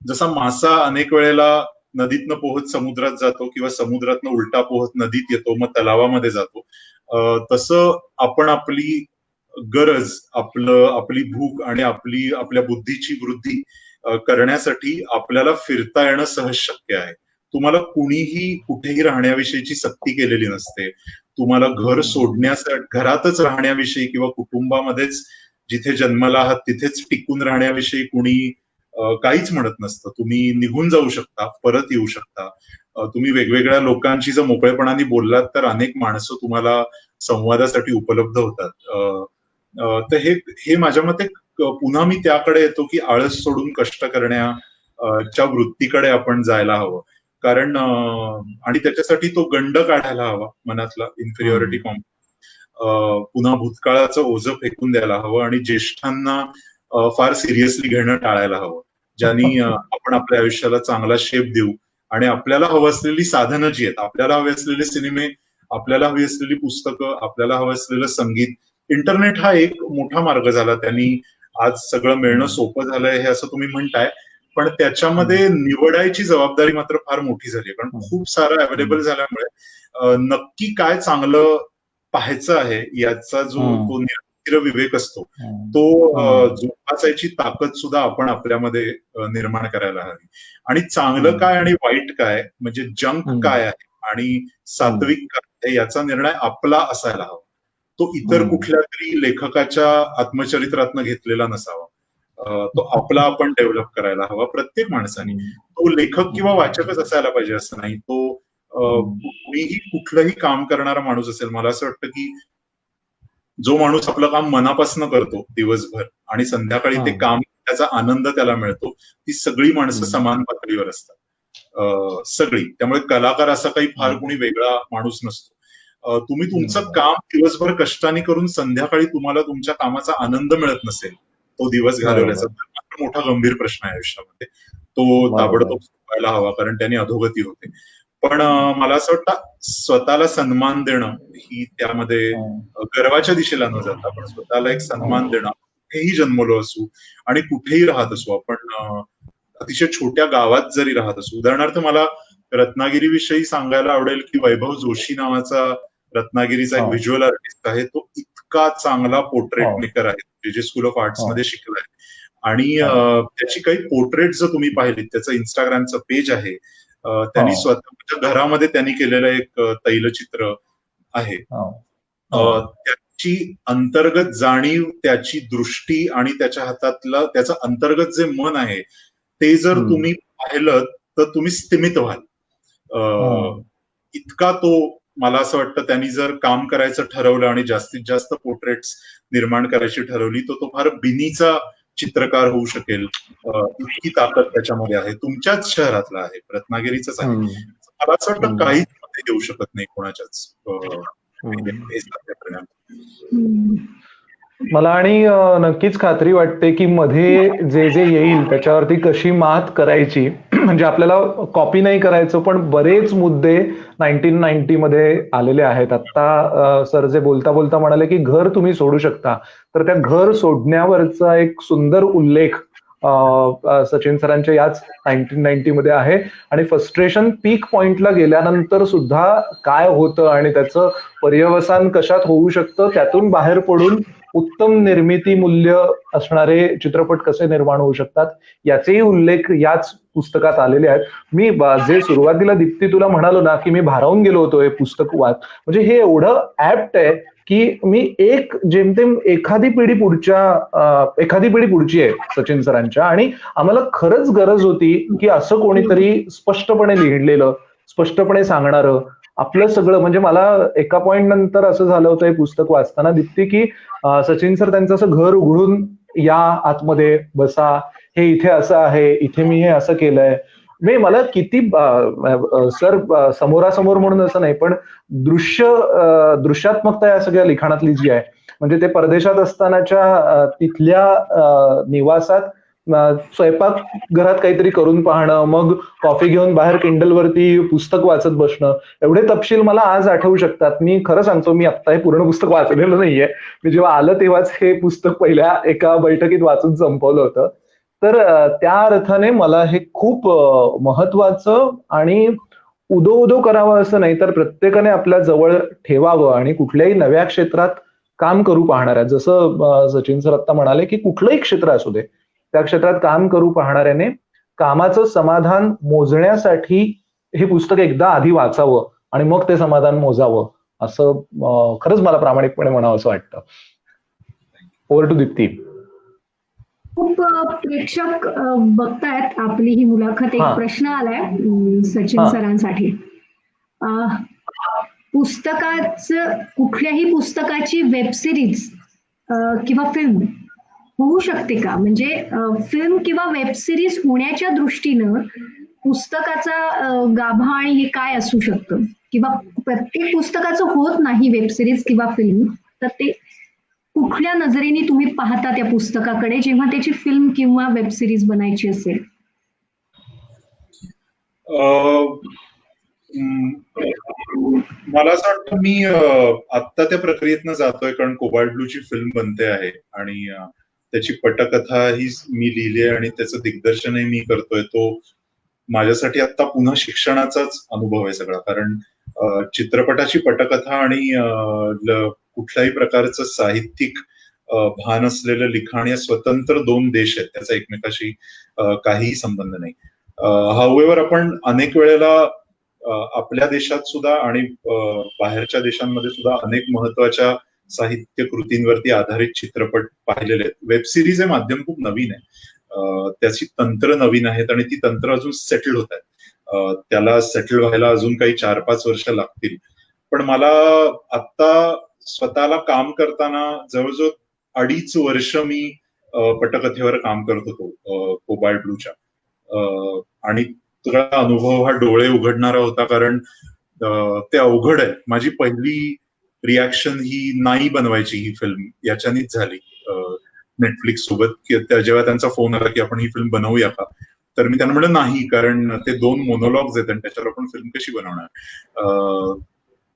जसा मासा अनेक वेळेला नदीतनं पोहत समुद्रात जातो किंवा समुद्रातनं उलटा पोहत नदीत येतो, मग तलावामध्ये जातो, तसं आपण आपली गरज, आपली भूक आणि आपल्या बुद्धीची वृद्धी करण्यासाठी आपल्याला फिरता येणं सहज शक्य आहे. तुम्हाला कुणीही कुठेही राहण्याविषयीची सक्ती केलेली नसते. तुम्हाला घर सोडण्यासाठी, घरातच राहण्याविषयी किंवा कुटुंबामध्येच जिथे जन्माला आहात तिथेच टिकून राहण्याविषयी कुणी काहीच म्हणत नसतं. तुम्ही निघून जाऊ शकता, परत येऊ शकता. तुम्ही वेगवेगळ्या लोकांशी जर मोकळेपणाने बोललात तर अनेक माणसं तुम्हाला संवादासाठी उपलब्ध होतात. तर हे माझ्या मते पुन्हा मी त्याकडे येतो की आळस सोडून कष्ट करण्याच्या वृत्तीकडे आपण जायला हवं. कारण आणि त्याच्यासाठी तो गंड काढायला हवा मनातला, इन्फिरियरिटी कॉम्प्लेक्स. पुन्हा भूतकाळाचं ओझं फेकून द्यायला हवं आणि ज्येष्ठांना फार सिरियसली घेणं टाळायला हवं, ज्यांनी आपण आपल्या आयुष्याला चांगला शेप देऊ आणि आपल्याला हवं असलेली साधनं जी आहेत, आपल्याला हवे असलेले सिनेमे, आपल्याला हवी असलेली पुस्तकं, आपल्याला हवं असलेलं संगीत. इंटरनेट हा एक मोठा मार्ग झाला, त्यांनी आज सगळं मिळणं सोपं झालंय हे असं तुम्ही म्हणताय, पण त्याच्यामध्ये निवडायची जबाबदारी मात्र फार मोठी झाली, कारण खूप सारं अवेलेबल झाल्यामुळे नक्की काय चांगलं पाहायचं आहे याचा जो तो विवेक असतो तो जोपासायची ताकद सुद्धा आपण आपल्यामध्ये निर्माण करायला हवी. आणि चांगलं काय आणि वाईट काय, म्हणजे जंक काय आहे आणि सात्विक काय, याचा निर्णय आपला असायला हवा. तो इतर कुठल्या तरी लेखकाच्या आत्मचरित्रातनं घेतलेला नसावा. तो आपला आपण डेव्हलप करायला हवा प्रत्येक माणसाने. तो लेखक किंवा वाचकच असायला पाहिजे असं नाही, तो कुणीही कुठलंही काम करणारा माणूस असेल. मला असं वाटतं की जो माणूस आपलं काम मनापासून करतो दिवसभर आणि संध्याकाळी ते काम, त्याचा आनंद त्याला मिळतो, ती सगळी माणसं समान पातळीवर असतात, सगळी. त्यामुळे कलाकार असा काही फार कोणी वेगळा माणूस नसतो. तुम्ही तुमचं काम दिवसभर कष्टाने करून संध्याकाळी तुम्हाला तुमच्या कामाचा आनंद मिळत नसेल तो दिवस घालवण्याचा, तर मोठा गंभीर प्रश्न आहे आयुष्यामध्ये. तो ताबडतोब सोडवायला हवा, कारण त्याने अधोगती होते. पण मला असं वाटतं स्वतःला सन्मान देणं ही त्यामध्ये गर्वाच्या दिशेला न जाता पण स्वतःला एक सन्मान देणं, कुठेही जन्मलो असू आणि कुठेही राहत असू आपण, अतिशय छोट्या गावात जरी राहत असू. उदाहरणार्थ मला रत्नागिरीविषयी सांगायला आवडेल की वैभव जोशी नावाचा रत्नागिरीचा एक व्हिज्युअल आर्टिस्ट आहे. तो इतका चांगला पोर्ट्रेट मेकर आहे, जे स्कूल ऑफ आर्ट्स मध्ये शिकलाय. आणि त्याची काही पोर्ट्रेट जर तुम्ही पाहिली, त्याचं इंस्टाग्रामचं पेज आहे, त्यांनी स्वतःच्या घरामध्ये त्यांनी केलेलं एक तैलचित्र आहे. त्याची अंतर्गत जाणीव, त्याची दृष्टी आणि त्याच्या हातातलं त्याचं अंतर्गत जे मन आहे ते जर तुम्ही पाहिलं तर तुम्ही स्तिमित व्हाल. इतका तो, मला असं वाटतं त्यांनी जर काम करायचं ठरवलं आणि जास्तीत जास्त पोर्ट्रेट्स निर्माण करायची ठरवली तर तो फार बिनीचा चित्रकार होऊ शकेल. इतकी ताकद त्याच्यामध्ये आहे. तुमच्याच शहरातला आहे, रत्नागिरीचाच आहे. मला असं वाटतं काहीच मध्ये येऊ शकत नाही कोणाच्याच. मला आणि नक्कीच खात्री वाटते की मध्ये जे जे येईल त्याच्यावरती कशी मात करायची, म्हणजे आपल्याला कॉपी नाही करायचं, पण बरेच मुद्दे 1990 मध्ये आलेले आहेत. आता सर जे बोलता बोलता म्हणाले की घर तुम्ही सोडू शकता, तर त्या घर सोडण्यावरचा एक सुंदर उल्लेख सचिन सरांच्या याच 1990 मध्ये आहे. आणि फ्रस्ट्रेशन पीक पॉइंटला गेल्यानंतर सुद्धा काय होतं आणि त्याचं पर्यवसान कशात होऊ शकतं, त्यातून बाहेर पडून उत्तम निर्मिती मूल्य असणारे चित्रपट कसे निर्माण होऊ शकतात याचेही उल्लेख याच पुस्तकात आलेले आहेत. मी जे सुरुवातीला दीप्ती तुला म्हणालो ना की मी भारावून गेलो होतो हे पुस्तक वाच, म्हणजे हे एवढं ऍप्ट आहे की मी एक जेमतेम एखादी पिढी पुढची आहे सचिन सरांच्या, आणि आम्हाला खरंच गरज होती की असं कोणीतरी स्पष्टपणे लिहिलेलं, स्पष्टपणे सांगणारं आपलं सगळं. म्हणजे मला एका पॉइंट नंतर असं झालं होतं हे पुस्तक वाचताना दीप्ती की सचिन सर त्यांचं असं घर उघडून या आतमध्ये बसा, हे इथे असं आहे, इथे मी हे असं केलंय. मी मला किती सर समोरासमोर म्हणून असं नाही, पण दृश्यात्मकता या सगळ्या लिखाणातली जी आहे, म्हणजे ते परदेशात असतानाच्या तिथल्या निवासात स्वयंपाक घरात काहीतरी करून पाहणं, मग कॉफी घेऊन बाहेर किंडलवरती पुस्तक वाचत बसणं, एवढे तपशील मला आज आठवू शकतात. मी खरं सांगतो, मी आत्ता हे पूर्ण पुस्तक वाचलेलं नाहीये. मी जेव्हा आलं तेव्हाच हे पुस्तक पहिल्या एका बैठकीत वाचून संपवलं होतं. तर त्या अर्थाने मला हे खूप महत्वाचं आणि उदो उदो करावं असं नाही, तर प्रत्येकाने आपल्या जवळ ठेवावं आणि कुठल्याही नव्या क्षेत्रात काम करू पाहणाऱ्या, जसं सचिन सर आता म्हणाले की कुठलंही क्षेत्र असू दे, त्या क्षेत्रात काम करू पाहणाऱ्याने कामाचं समाधान मोजण्यासाठी हे पुस्तक एकदा आधी वाचावं आणि मग ते समाधान मोजावं, असं खरंच मला प्रामाणिकपणे म्हणावं असं वाटतं. Over to Deepti. खूप प्रेक्षक बघतायत आपली ही मुलाखत. एक प्रश्न आलाय सचिन सरांसाठी. कुठल्याही पुस्तकाची वेब सिरीज किंवा फिल्म होऊ शकते का? म्हणजे फिल्म किंवा वेब सिरीज होण्याच्या दृष्टीनं पुस्तकाचा गाभा आणि हे काय असू शकतं, किंवा प्रत्येक पुस्तकाचं होत नाही वेब सिरीज किंवा फिल्म, तर ते कुठल्या नजरेने तुम्ही पाहता त्या पुस्तकाकडे जेव्हा त्याची फिल्म किंवा वेब सिरीज बनायची असेल? मला असं वाटतं मी आत्ता त्या प्रक्रियेतनं जातोय, कारण कोबाल्ट ब्लूची फिल्म बनते आहे आणि त्याची पटकथा ही मी लिहिली आणि त्याचं दिग्दर्शनही मी करतोय. तो माझ्यासाठी आता पुन्हा शिक्षणाचाच अनुभव आहे सगळा, कारण चित्रपटाची पटकथा आणि कुठल्याही प्रकारचं साहित्यिक भान असलेलं लिखाण या स्वतंत्र दोन देश आहेत, त्याचा एकमेकाशी काहीही संबंध नाही. हाऊएव्हर आपण अनेक वेळेला आपल्या देशात सुद्धा आणि बाहेरच्या देशांमध्ये सुद्धा अनेक महत्वाच्या साहित्य कृतींवरती आधारित चित्रपट पाहिलेले आहेत. वेब सिरीज हे माध्यम खूप नवीन आहे, त्याची तंत्र नवीन आहेत आणि ती तंत्र अजून सेटल होत आहेत. त्याला सेटल व्हायला अजून काही 4-5 वर्ष लागतील. पण मला आता स्वतःला काम करताना जवळजवळ 2.5 वर्ष मी पटकथेवर काम करत होतो कोबाल्ट ब्लूच्या, आणि सगळा अनुभव हा डोळे उघडणारा होता, कारण ते अवघड आहे. माझी पहिली रिॲक्शन ही नाही बनवायची ही फिल्म याच्यानीच झाली नेटफ्लिक्स सोबत, की जेव्हा त्यांचा फोन आला की आपण ही फिल्म बनवूया का, तर मी त्यांना म्हणलं नाही, कारण ते 2 मोनोलॉग्स आहेत आणि त्याच्यावर आपण फिल्म कशी बनवणार.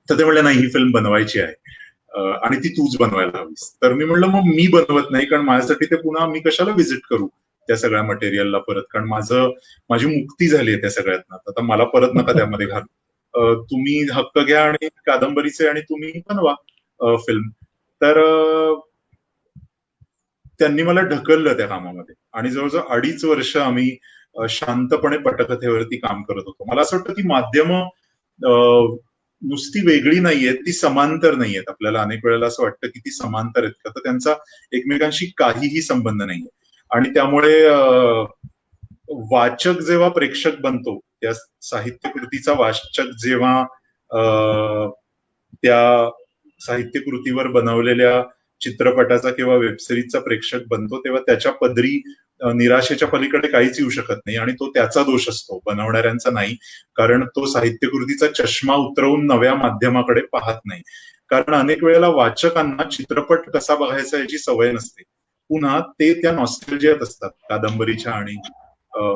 तर ते म्हणले नाही, ही फिल्म बनवायची आहे. आणि ती तूच बनवायला हवीस. तर मी म्हणलं मग मी बनवत नाही, कारण माझ्यासाठी ते पुन्हा मी कशाला व्हिजिट करू त्या सगळ्या मटेरियलला परत, कारण माझी मुक्ती झाली आहे त्या सगळ्यातनं. आता मला परत नका त्यामध्ये घालू. तुम्ही हक्क घ्या आणि कादंबरीचे आणि तुम्ही बनवा फिल्म. तर त्यांनी मला ढकललं त्या कामामध्ये आणि जवळजवळ 2.5 वर्ष आम्ही शांतपणे पटकथेवरती काम करत होतो. मला असं वाटतं की माध्यमं नुसती वेगळी नाहीयेत, ती समांतर नाहीयेत. आपल्याला अनेक वेळेला असं वाटतं की ती समांतर आहेत का, तर त्यांचा एकमेकांशी काहीही संबंध नाहीये. आणि त्यामुळे वाचक जेव्हा प्रेक्षक बनतो, त्या साहित्यकृतीचा वाचक जेव्हा त्या साहित्यकृतीवर बनवलेल्या चित्रपटाचा किंवा वेबसिरीजचा प्रेक्षक बनतो, तेव्हा त्याच्या पदरी निराशेच्या पलीकडे काहीच येऊ शकत नाही आणि तो त्याचा दोष असतो, बनवणाऱ्यांचा नाही. कारण तो साहित्यकृतीचा चष्मा उतरवून नव्या माध्यमाकडे पाहत नाही. कारण अनेक वेळेला वाचकांना चित्रपट कसा बघायचा याची सवय नसते. पुन्हा ते त्या नॉस्टॅल्जियात असतात कादंबरीच्या आणि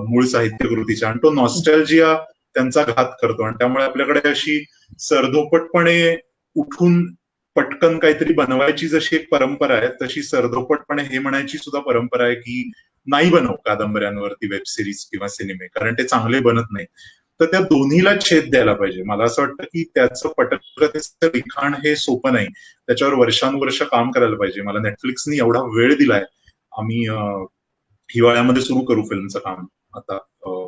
मूळ साहित्यकृतीच्या, आणि तो नॉस्टॅल्जिया त्यांचा घात करतो. आणि त्यामुळे आपल्याकडे अशी सरधोपटपणे उठून पटकन काहीतरी बनवायची जशी एक परंपरा आहे, तशी सरधोपटपणे हे म्हणायची सुद्धा परंपरा आहे की नाही बनव कादंबऱ्यांवरती वेब सिरीज किंवा सिनेमे, कारण ते चांगले बनत नाही. तर त्या दोन्हीला छेद द्यायला पाहिजे. मला असं वाटतं की त्याचं पटकथेचं लिखाण हे सोपं नाही, त्याच्यावर वर्षानुवर्ष काम करायला पाहिजे. मला नेटफ्लिक्सनी एवढा वेळ दिलाय. आम्ही हिवाळ्यामध्ये सुरू करू फिल्मचं काम आता,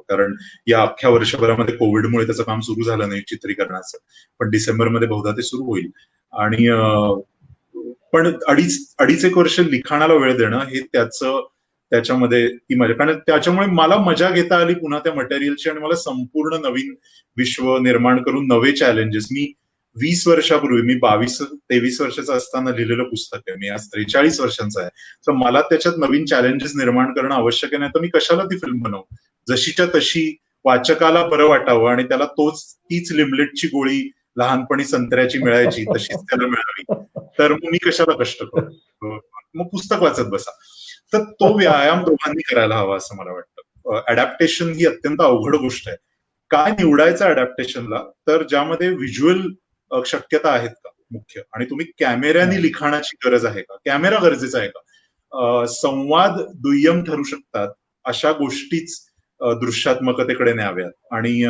कारण या अख्ख्या वर्षभरामध्ये कोविडमुळे त्याचं काम सुरू झालं नाही चित्रीकरणाचं, पण डिसेंबरमध्ये बहुधा ते सुरू होईल. आणि पण अडीच एक वर्ष लिखाणाला वेळ देणं हे त्याच्यामध्ये ती मजा, कारण त्याच्यामुळे मला मजा घेता आली पुन्हा त्या मटेरियलची, आणि मला संपूर्ण नवीन विश्व निर्माण करून नवे चॅलेंजेस. मी 20 वर्षापूर्वी, मी 22-23 वर्षाचा असताना लिहिलेलं पुस्तक आहे, मी आज 43 वर्षांचा आहे. तर मला त्याच्यात नवीन चॅलेंजेस निर्माण करणं आवश्यक आहे, नाही तर मी कशाला ती फिल्म बनवू. जशीच्या तशी वाचकाला बरं वाटावं आणि त्याला तीच लिमलेटची गोळी लहानपणी संत्र्याची मिळायची तशीच त्याला मिळावी, तर मग मी कशाला कष्ट करू. मग पुस्तक वाचत बसा. तर तो व्यायाम दोघांनी करायला हवा असं मला वाटतं. अडॅप्टेशन ही अत्यंत अवघड गोष्ट आहे. काय निवडायचं अडॅप्टेशनला, तर ज्यामध्ये व्हिज्युअल शक्यता आहेत का मुख्य, आणि तुम्ही कॅमेऱ्याने लिखाणाची गरज आहे का, कॅमेरा गरजेचा आहे का, संवाद दुय्यम ठरू शकतात अशा गोष्टीच दृश्यात्मकतेकडे न्याव्यात, आणि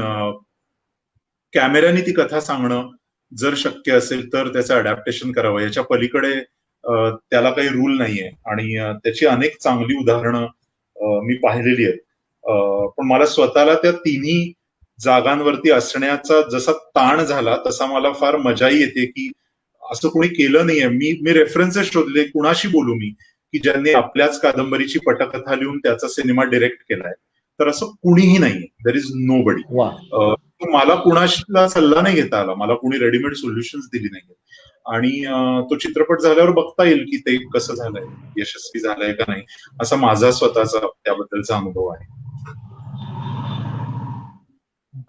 कॅमेऱ्याने ती कथा सांगणं जर शक्य असेल तर त्याचं अडॅप्टेशन करावं. याच्या पलीकडे त्याला काही रूल नाहीये, आणि त्याची अनेक चांगली उदाहरणं मी पाहिलेली आहेत. पण मला स्वतःला त्या तिन्ही जागांवरती असण्याचा जसा ताण झाला तसा मला फार मजाही येते की असं कोणी केलं नाहीये. मी रेफरन्सेस शोधले, कुणाशी बोलू मी, की ज्यांनी आपल्याच कादंबरीची पटकथा लिहून त्याचा सिनेमा डिरेक्ट केलाय. तर असं कुणीही नाहीये. देर इज नो बडी. मला कुणाला सल्ला नाही घेता आला, मला कुणी रेडीमेड सोल्युशन्स दिली नाही. आणि तो चित्रपट झाल्यावर बघता येईल की ते कसं झालंय, यशस्वी झालंय का नाही, असा माझा स्वतःचा त्याबद्दलचा अनुभव आहे.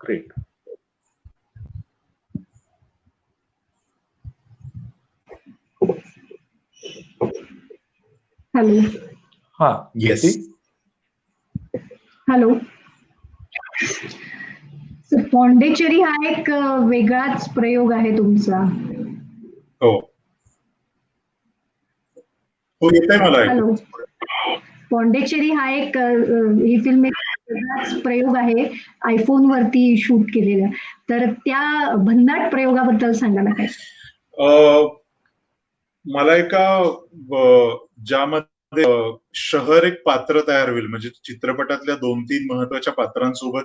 ग्रेट. हॅलो. हा. येस. हॅलो. पॉंडेचेरी हा एक वेगळाच प्रयोग आहे तुमचा. हो हो, येतंय मला. हॅलो. पॉंडेचेरी हा ही फिल्म एक वेगळाच प्रयोग आहे, आयफोन वरती शूट केलेला. तर त्या भन्नाट प्रयोगाबद्दल सांगा ना काय. मला एका ज्यामध्ये शहर एक पात्र तयार होईल, म्हणजे चित्रपटातल्या 2-3 महत्वाच्या पात्रांसोबत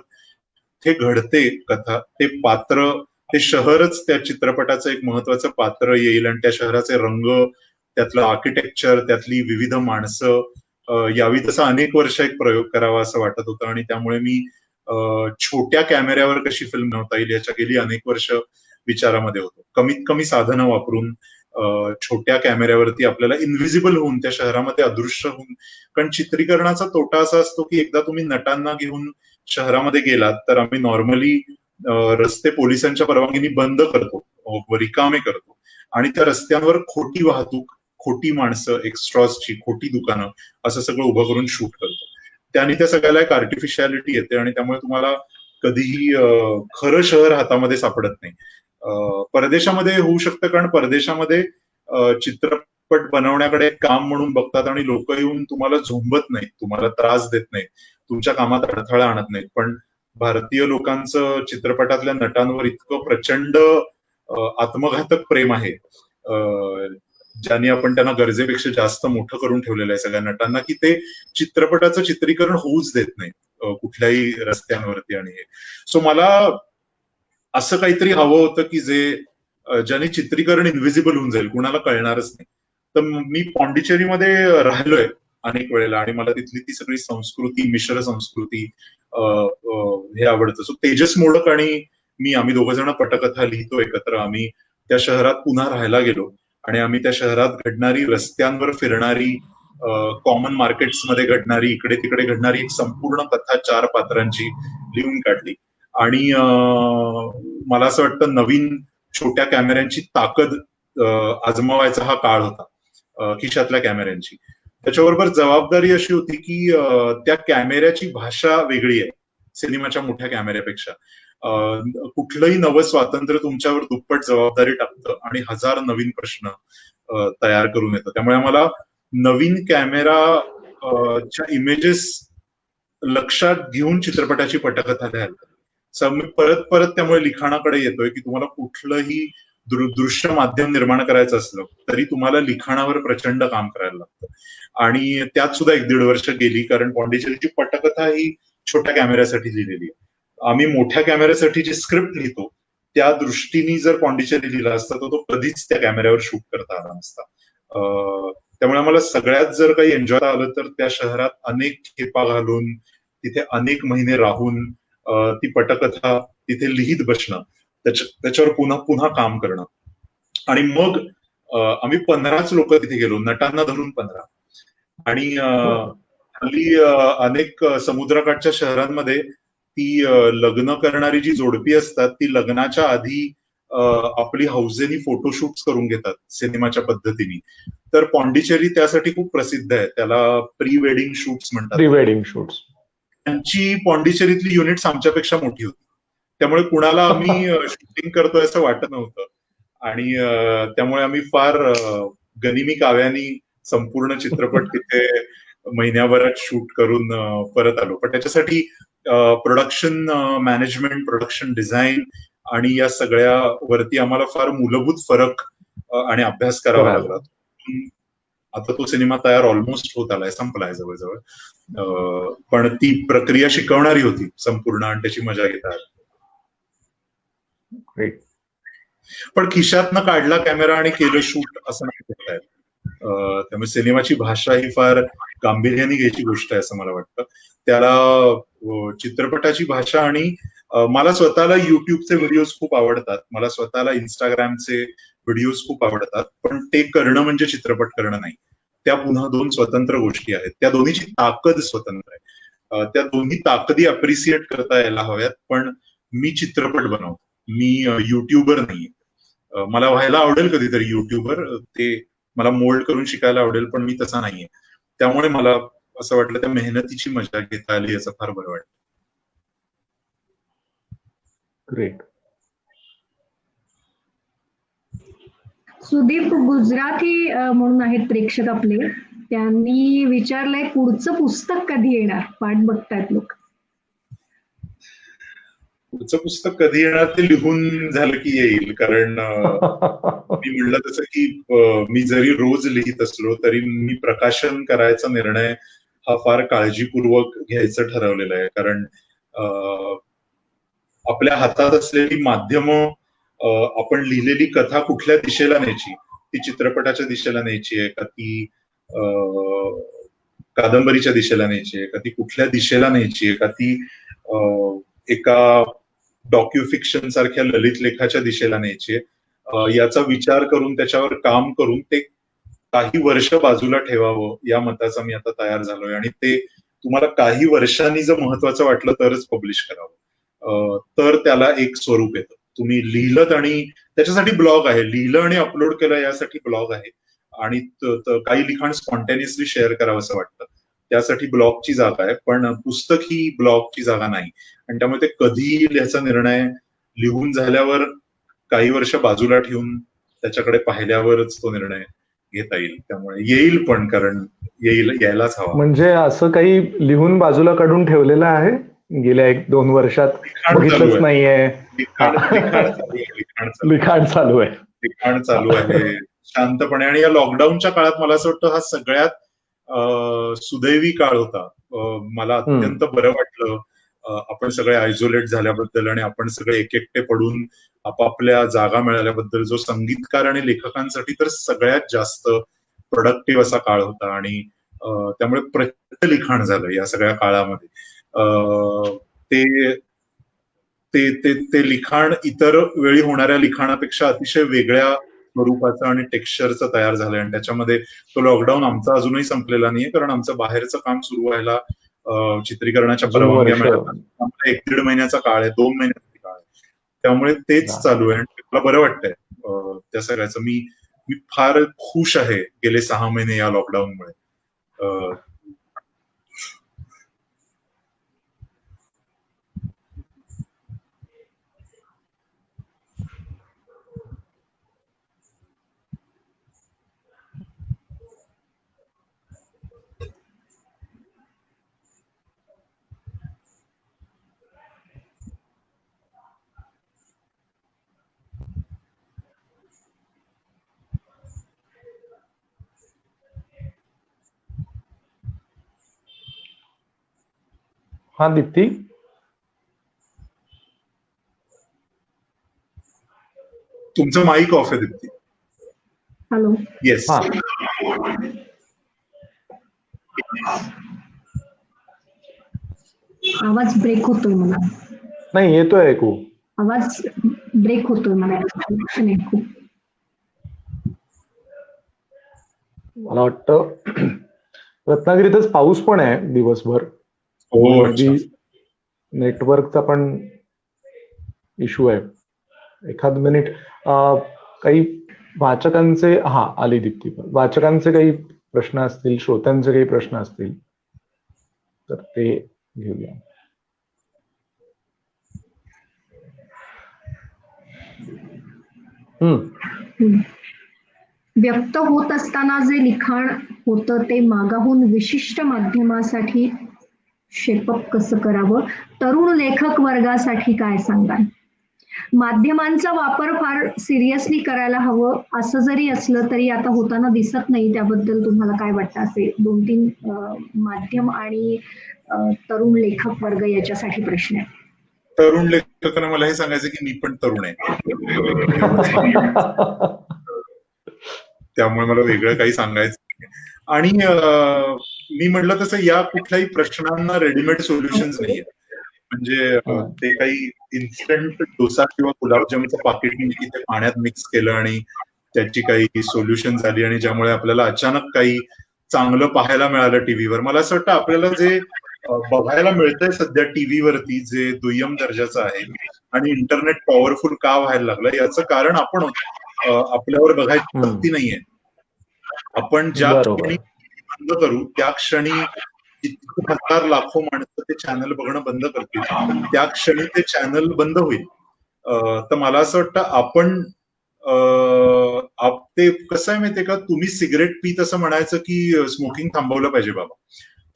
ते घडते कथा, ते पात्र, ते शहरच त्या चित्रपटाचं एक महत्वाचं पात्र येईल, आणि त्या शहराचे रंग, त्यातलं आर्किटेक्चर, त्यातली विविध माणसं यावी, तसा अनेक वर्ष एक प्रयोग करावा असं वाटत होतं. आणि त्यामुळे मी छोट्या कॅमेऱ्यावर कशी फिल्म बनवता येईल याच्या गेली अनेक वर्ष विचारामध्ये होतो. कमीत कमी साधनं वापरून छोट्या कॅमेऱ्यावरती आपल्याला इनव्हिजिबल होऊन त्या शहरामध्ये अदृश्य होऊन, कारण चित्रीकरणाचा तोटा असा असतो की एकदा तुम्ही नटांना घेऊन शहरामध्ये गेलात तर आम्ही नॉर्मली रस्ते पोलिसांच्या परवानगीने बंद करतो, रिकामे करतो, आणि त्या रस्त्यांवर खोटी वाहतूक, खोटी माणसं, एक्स्ट्रॉजची खोटी दुकानं, असं सगळं उभं करून शूट करतो. त्याने त्या सगळ्याला एक आर्टिफिशियालिटी येते, आणि त्यामुळे तुम्हाला कधीही खरं शहर हातामध्ये सापडत नाही. परदेशामध्ये होऊ शकतं, कारण परदेशामध्ये चित्रपट बनवण्याकडे एक काम म्हणून बघतात आणि लोक येऊन तुम्हाला झोंबत नाहीत, तुम्हाला त्रास देत नाहीत, तुमच्या कामात अडथळा आणत नाहीत. पण भारतीय लोकांचं चित्रपटातल्या नटांवर इतकं प्रचंड आत्मघातक प्रेम आहे, ज्यांनी आपण त्यांना गरजेपेक्षा जास्त मोठं करून ठेवलेलं आहे सगळ्या नटांना, की ते चित्रपटाचं चित्रीकरण होऊच देत नाही कुठल्याही रस्त्यांवरती. आणि सो मला असं काहीतरी हवं होतं की ज्याने चित्रीकरण इन्व्हिजिबल होऊन जाईल, कुणाला कळणारच नाही. तर मी पॉंडिचेरीमध्ये राहिलोय अनेक वेळेला आणि मला तिथली ती सगळी संस्कृती, मिश्र संस्कृती हे आवडतं. सो तेजस मोडक आणि आम्ही दोघं जण पटकथा लिहितो एकत्र. आम्ही त्या शहरात पुन्हा राहायला गेलो आणि आम्ही त्या शहरात घडणारी, रस्त्यांवर फिरणारी, कॉमन मार्केट्समध्ये घडणारी, इकडे तिकडे घडणारी एक संपूर्ण कथा 4 पात्रांची लिहून काढली. आणि मला असं वाटतं नवीन छोट्या कॅमेऱ्यांची ताकद आजमावायचा हा काळ होता, खिशातल्या कॅमेऱ्यांची. त्याच्याबरोबर जबाबदारी अशी होती की त्या कॅमेऱ्याची भाषा वेगळी आहे सिनेमाच्या मोठ्या कॅमेऱ्यापेक्षा. कुठलंही नवं स्वातंत्र्य तुमच्यावर दुप्पट जबाबदारी टाकतं आणि 1000 नवीन प्रश्न तयार करून येतं. त्यामुळे मला नवीन कॅमेराच्या इमेजेस लक्षात घेऊन चित्रपटाची पटकथा लिहायला मी परत त्यामुळे लिखाणाकडे येतोय की तुम्हाला कुठलंही दृश्य माध्यम निर्माण करायचं असलं तरी तुम्हाला लिखाणावर प्रचंड काम करायला लागतं. आणि त्यात सुद्धा 1-1.5 वर्ष गेली, कारण पॉंडिचेरीची पटकथा ही छोट्या कॅमेऱ्यासाठी लिहिलेली आहे. आम्ही मोठ्या कॅमेऱ्यासाठी जी स्क्रिप्ट लिहितो त्या दृष्टीने जर पॉंडिचेरी लिहिला असता तर तो कधीच त्या कॅमेऱ्यावर शूट करता आला नसता. त्यामुळे आम्हाला सगळ्यात जर काही एन्जॉय आलं तर त्या शहरात अनेक खेपा घालून, तिथे अनेक महिने राहून ती पटकथा तिथे लिहित बसणं, त्याच्यावर पुन्हा पुन्हा काम करणं. आणि मग आम्ही 15च लोक तिथे गेलो, नटांना धरून 15. आणि हल्ली अनेक समुद्रकाठच्या शहरांमध्ये ती लग्न करणारी जी जोडपी असतात ती लग्नाच्या आधी आपली हौसेनी फोटोशूट करून घेतात सिनेमाच्या पद्धतीने. तर पॉंडिचेरी त्यासाठी खूप प्रसिद्ध आहे, त्याला प्री वेडिंग शूट्स म्हणतात. Pre wedding shoots. त्यांची पॉंडिचेरीतली युनिट्स आमच्यापेक्षा मोठी होती, त्यामुळे कुणाला आम्ही शूटिंग करतोय असं वाटत नव्हतं. आणि त्यामुळे आम्ही फार गनिमी काव्यानी संपूर्ण चित्रपट तिथे महिन्याभरात शूट करून परत आलो. पण त्याच्यासाठी प्रोडक्शन मॅनेजमेंट, प्रोडक्शन डिझाईन आणि या सगळ्या वरती आम्हाला फार मूलभूत फरक आणि अभ्यास करावा लागला. आता तो सिनेमा तयार ऑलमोस्ट होत आलाय, संपलाय जवळजवळ. पण ती प्रक्रिया शिकवणारी होती संपूर्ण आणि त्याची मजा घेता आली. पण खिशातनं काढला कॅमेरा आणि केलं शूट असं नाही करता येत. त्यामुळे सिनेमाची भाषा ही फार गांभीर्याने घ्यायची गोष्ट आहे असं मला वाटतं. त्याला चित्रपटाची भाषा आणि मला स्वतःला युट्यूबचे व्हिडिओज खूप आवडतात, मला स्वतःला इंस्टाग्रामचे व्हिडिओज खूप आवडतात. पण ते करणं म्हणजे चित्रपट करणं नाही, त्या पुन्हा 2 स्वतंत्र गोष्टी आहेत. त्या दोन्हीची ताकद स्वतंत्र आहे, त्या दोन्ही ताकदी अप्रिसिएट करता यायला हव्यात. पण मी चित्रपट बनवतो, मी युट्यूबर नाहीये. मला व्हायला आवडेल कधीतरी युट्यूबर, ते मला मोल्ड करून शिकायला आवडेल, पण मी तसा नाहीये. त्यामुळे मला असं वाटलं त्या मेहनतीची मजा घेता आली, याचं फार बरं वाटतं. ग्रेट. सुदीप गुजराथी म्हणून आहेत प्रेक्षक आपले, त्यांनी विचारलंय पुढचं पुस्तक कधी येणार, वाट बघतायत लोक. पुढचं पुस्तक कधी येणार ते लिहून झालं की येईल, कारण मी म्हणलं तसं की मी जरी रोज लिहित असलो तरी मी प्रकाशन करायचा निर्णय हा फार काळजीपूर्वक घ्यायचं ठरवलेलं आहे. कारण आपल्या हातात असलेली माध्यमं, आपण लिहिलेली कथा कुठल्या दिशेला न्यायची, ती चित्रपटाच्या दिशेला न्यायची आहे का, ती कादंबरीच्या दिशेला न्यायची आहे का, ती कुठल्या दिशेला न्यायची आहे का, ती एका डॉक्युफिक्शन सारख्या ललित लेखाच्या दिशेला न्यायची आहे, याचा विचार करून त्याच्यावर काम करून ते काही वर्ष बाजूला ठेवावं या मताचा मी आता तयार झालोय. आणि ते तुम्हाला काही वर्षांनी जर महत्वाचं वाटलं तरच पब्लिश करावं, तर त्याला एक स्वरूप येतं. तुम्ही लिहिलं आणि त्याच्यासाठी ब्लॉग आहे, लिहिलं आणि अपलोड केलं यासाठी ब्लॉग आहे. आणि काही लिखाण स्पॉन्टेनियसली शेअर करावं असं वाटतं, त्यासाठी ब्लॉगची जागा आहे. पण पुस्तक ही ब्लॉगची जागा नाही. आणि त्यामुळे ते कधी येईल याचा निर्णय लिहून झाल्यावर काही वर्ष बाजूला ठेवून त्याच्याकडे पाहिल्यावरच तो निर्णय घेता येईल. त्यामुळे येईल पण, कारण यायलाच हवा. म्हणजे असं काही लिहून बाजूला काढून ठेवलेलं आहे गेल्या 1-2 वर्षात? बघितलंच नाहीये. लिखाण चालू आहे. लिखाण चालू आहे शांतपणे. आणि या लॉकडाऊनच्या काळात मला असं वाटतं हा सगळ्यात सुदैवी काळ होता. मला अत्यंत बरं वाटलं आपण सगळे आयसोलेट झाल्याबद्दल आणि आपण सगळे एकटे पडून आपापल्या जागा मिळाल्याबद्दल. जो संगीतकार आणि लेखकांसाठी तर सगळ्यात जास्त प्रोडक्टिव्ह असा काळ होता. आणि त्यामुळे प्रचंड लिखाण झालं या सगळ्या काळामध्ये. ते लिखाण इतर वेळी होणाऱ्या लिखाणापेक्षा अतिशय वेगळ्या स्वरूपाचं आणि टेक्स्चरचं तयार झालंय. आणि त्याच्यामध्ये तो लॉकडाऊन आमचा अजूनही संपलेला नाहीये, कारण आमचं बाहेरचं काम सुरू व्हायला चित्रीकरणाच्या परवानग्या मिळतात. 1-1.5 महिन्याचा काळ आहे, 2 महिन्याचा काळ आहे. त्यामुळे तेच चालू आहे आणि मला बरं वाटतंय त्या सगळ्याचं. मी फार खुश आहे गेले 6 महिने या लॉकडाऊनमुळे. हा दीप्ती, तुमचं माईक ऑफ आहे दीप्ती. हॅलो. येस. आवाज ब्रेक होतोय मला. नाही, येतोय ऐकू. आवाज ब्रेक होतोय मला. मला वाटतं रत्नागिरीतच पाऊस पण आहे दिवसभर. नेटवर्कचा पण इश्यू आहे. एखाद मिनिट. काही वाचकांचे आली दीप्ती. वाचकांचे काही प्रश्न असतील, श्रोत्यांचे काही प्रश्न असतील तर ते घेऊया. व्यक्त होत असताना जे लिखाण होतं ते मागाहून विशिष्ट माध्यमासाठी शेपअप कसं करावं? तरुण लेखक वर्गासाठी काय सांगाल? माध्यमांचा वापर फार सिरियसली करायला हवं असं जरी असलं तरी आता होताना दिसत नाही. त्याबद्दल तुम्हाला काय वाटतं? असे 2-3 माध्यम आणि तरुण लेखक वर्ग याच्यासाठी प्रश्न आहे. तरुण लेखकांना मला हे सांगायचं की मी पण तरुण आहे. त्यामुळे मला वेगळं काही सांगायचं नाही. आणि मी म्हटलं तसं या कुठल्याही प्रश्नांना रेडीमेड सोल्युशन्स नाहीये. म्हणजे ते काही इन्स्टंट डोसा किंवा गुलाबजामचं पाकिट मी ते पाण्यात मिक्स केलं आणि त्याची काही सोल्युशन झाली आणि ज्यामुळे आपल्याला अचानक काही चांगलं पाहायला मिळालं टीव्हीवर. मला असं वाटतं आपल्याला जे बघायला मिळतंय सध्या टीव्हीवरती जे दुय्यम दर्जाचं आहे आणि इंटरनेट पॉवरफुल का व्हायला लागलं याचं कारण आपण आपल्यावर बघायची सक्ती नाहीये. आपण ज्या क्षणी बंद करू त्या क्षणी हजार लाखो माणसं ते चॅनल बघणं बंद करतील, त्या क्षणी ते चॅनल बंद होईल. तर मला असं वाटतं आपण ते कसं आहे माहितीये का, तुम्ही सिगरेट पीत असं म्हणायचं की स्मोकिंग थांबवलं पाहिजे बाबा,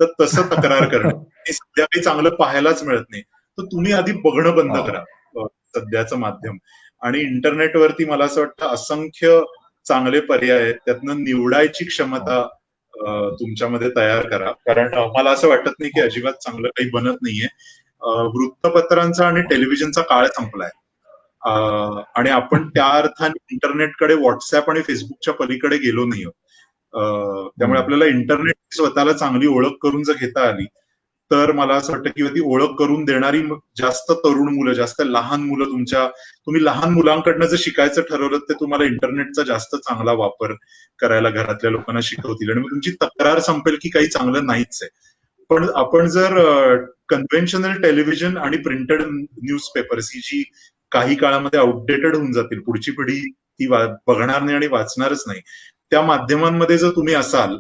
तर तसं तक्रार करणं हे सध्या काही चांगलं पाहायलाच मिळत नाही. तर तुम्ही आधी बघणं बंद करा सध्याचं माध्यम. आणि इंटरनेटवरती मला असं वाटतं असंख्य चांगले पर्याय आहेत, त्यातनं निवडायची क्षमता तुमच्यामध्ये तयार करा. कारण मला असं वाटत नाही की अजिबात चांगलं काही बनत नाहीये. वृत्तपत्रांचा आणि टेलिव्हिजनचा काळ संपलाय आणि आपण त्या अर्थाने इंटरनेटकडे व्हॉट्सअप आणि फेसबुकच्या पलीकडे गेलो नाही. त्यामुळे आपल्याला इंटरनेट स्वतःला चांगली ओळख करून जर घेता आली तर मला असं वाटतं की ती ओळख करून देणारी जास्त तरुण मुलं, जास्त लहान मुलं तुम्ही लहान मुलांकडनं जर शिकायचं ठरवलं तर तुम्हाला इंटरनेटचा जास्त चांगला वापर करायला घरातल्या लोकांना शिकवतील आणि मग तुमची तक्रार संपेल की काही चांगलं नाहीच आहे. पण आपण जर कन्व्हेन्शनल टेलिव्हिजन आणि प्रिंटेड न्यूजपेपर्स ही जी काही काळामध्ये आउटडेटेड होऊन जातील, पुढची पिढी ती बघणार नाही आणि वाचणारच नाही, त्या माध्यमांमध्ये जर तुम्ही असाल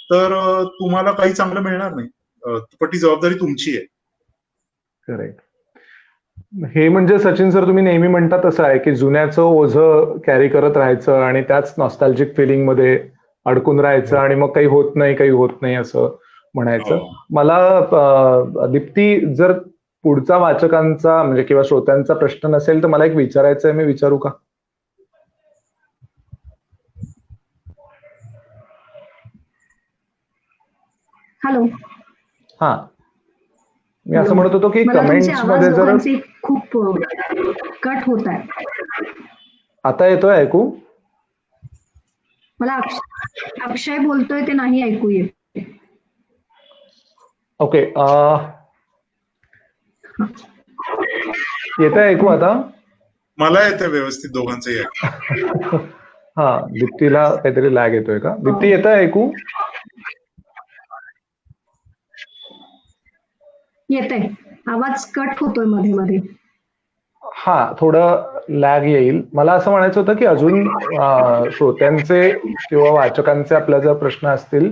तर तुम्हाला काही चांगलं मिळणार नाही. पण ती जबाबदारी तुमची आहे. करेक्ट. हे म्हणजे सचिन सर तुम्ही नेहमी म्हणता तसं आहे की जुन्याचं ओझं कॅरी करत राहायचं आणि त्याच नॉस्टॅल्जिक फिलिंग मध्ये अडकून राहायचं आणि मग काही होत नाही असं म्हणायचं. हो. मला दीप्ती, जर पुढचा वाचकांचा म्हणजे किंवा श्रोत्यांचा प्रश्न नसेल तर मला एक विचारायचं आहे, मी विचारू का? हॅलो. हा, मी असं म्हणत होतो की मला तुमचे कमेंट्स आवाज मध्ये जर दोघांचे खूप कट होत आहे. आता येतोय ऐकू? मला अक्षय बोलतोय ते नाही ऐकू येत. ओके, येतंय ऐकू आता? मला येतं व्यवस्थित दोघांचंही ऐकू. हा, दीप्तीला काहीतरी लॅग येतोय का? दीप्ती, येतंय ऐकू? येतंय. आवाज कट होतोय मध्ये मध्ये. हा, थोडं लॅग येईल. मला असं म्हणायचं होतं की अजून श्रोत्यांचे किंवा वाचकांचे आपल्या जर प्रश्न असतील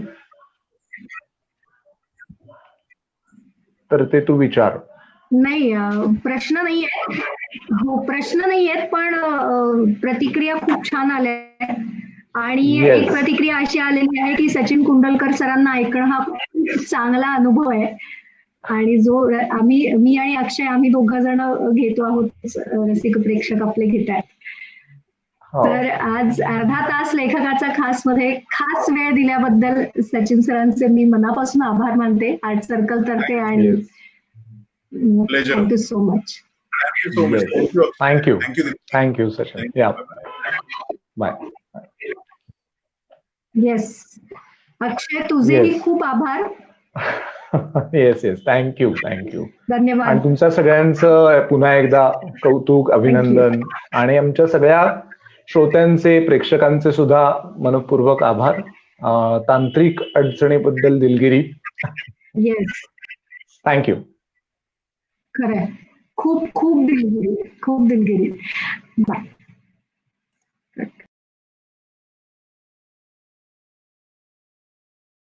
तर ते तू विचार. नाही, प्रश्न नाही आहे. हो, प्रश्न नाही आहेत, पण प्रतिक्रिया खूप छान आल्या. आणि Yes. एक प्रतिक्रिया अशी आलेली आहे की सचिन कुंडलकर सरांना ऐकणं हा खूप चांगला अनुभव आहे. आणि जो मी आणि अक्षय आम्ही दोघं जण घेतो आहोत, रसिक प्रेक्षक आपले घेत आहेत. हो. तर आज अर्धा तास लेखकाचा खास मध्ये खास वेळ दिल्याबद्दल सचिन सरांचे मी मनापासून आभार मानते आर्ट सर्कल तर्फे. आणि Pleasure. Thank you so much. Thank you so much. Thank you. Thank you Thank you. Thank you Sachin. या, बाय. येस, अक्षय तुझेही Yes. खूप आभार. Yes, thank you. धन्यवाद. आणि तुमच्या सगळ्यांचं पुन्हा एकदा कौतुक, अभिनंदन. आणि आमच्या सगळ्या श्रोत्यांचे, प्रेक्षकांचे सुद्धा मनपूर्वक आभार. तांत्रिक अडचणीबद्दल दिलगिरी. Yes, thank you. खरंय. खूप दिलगिरी. बाय.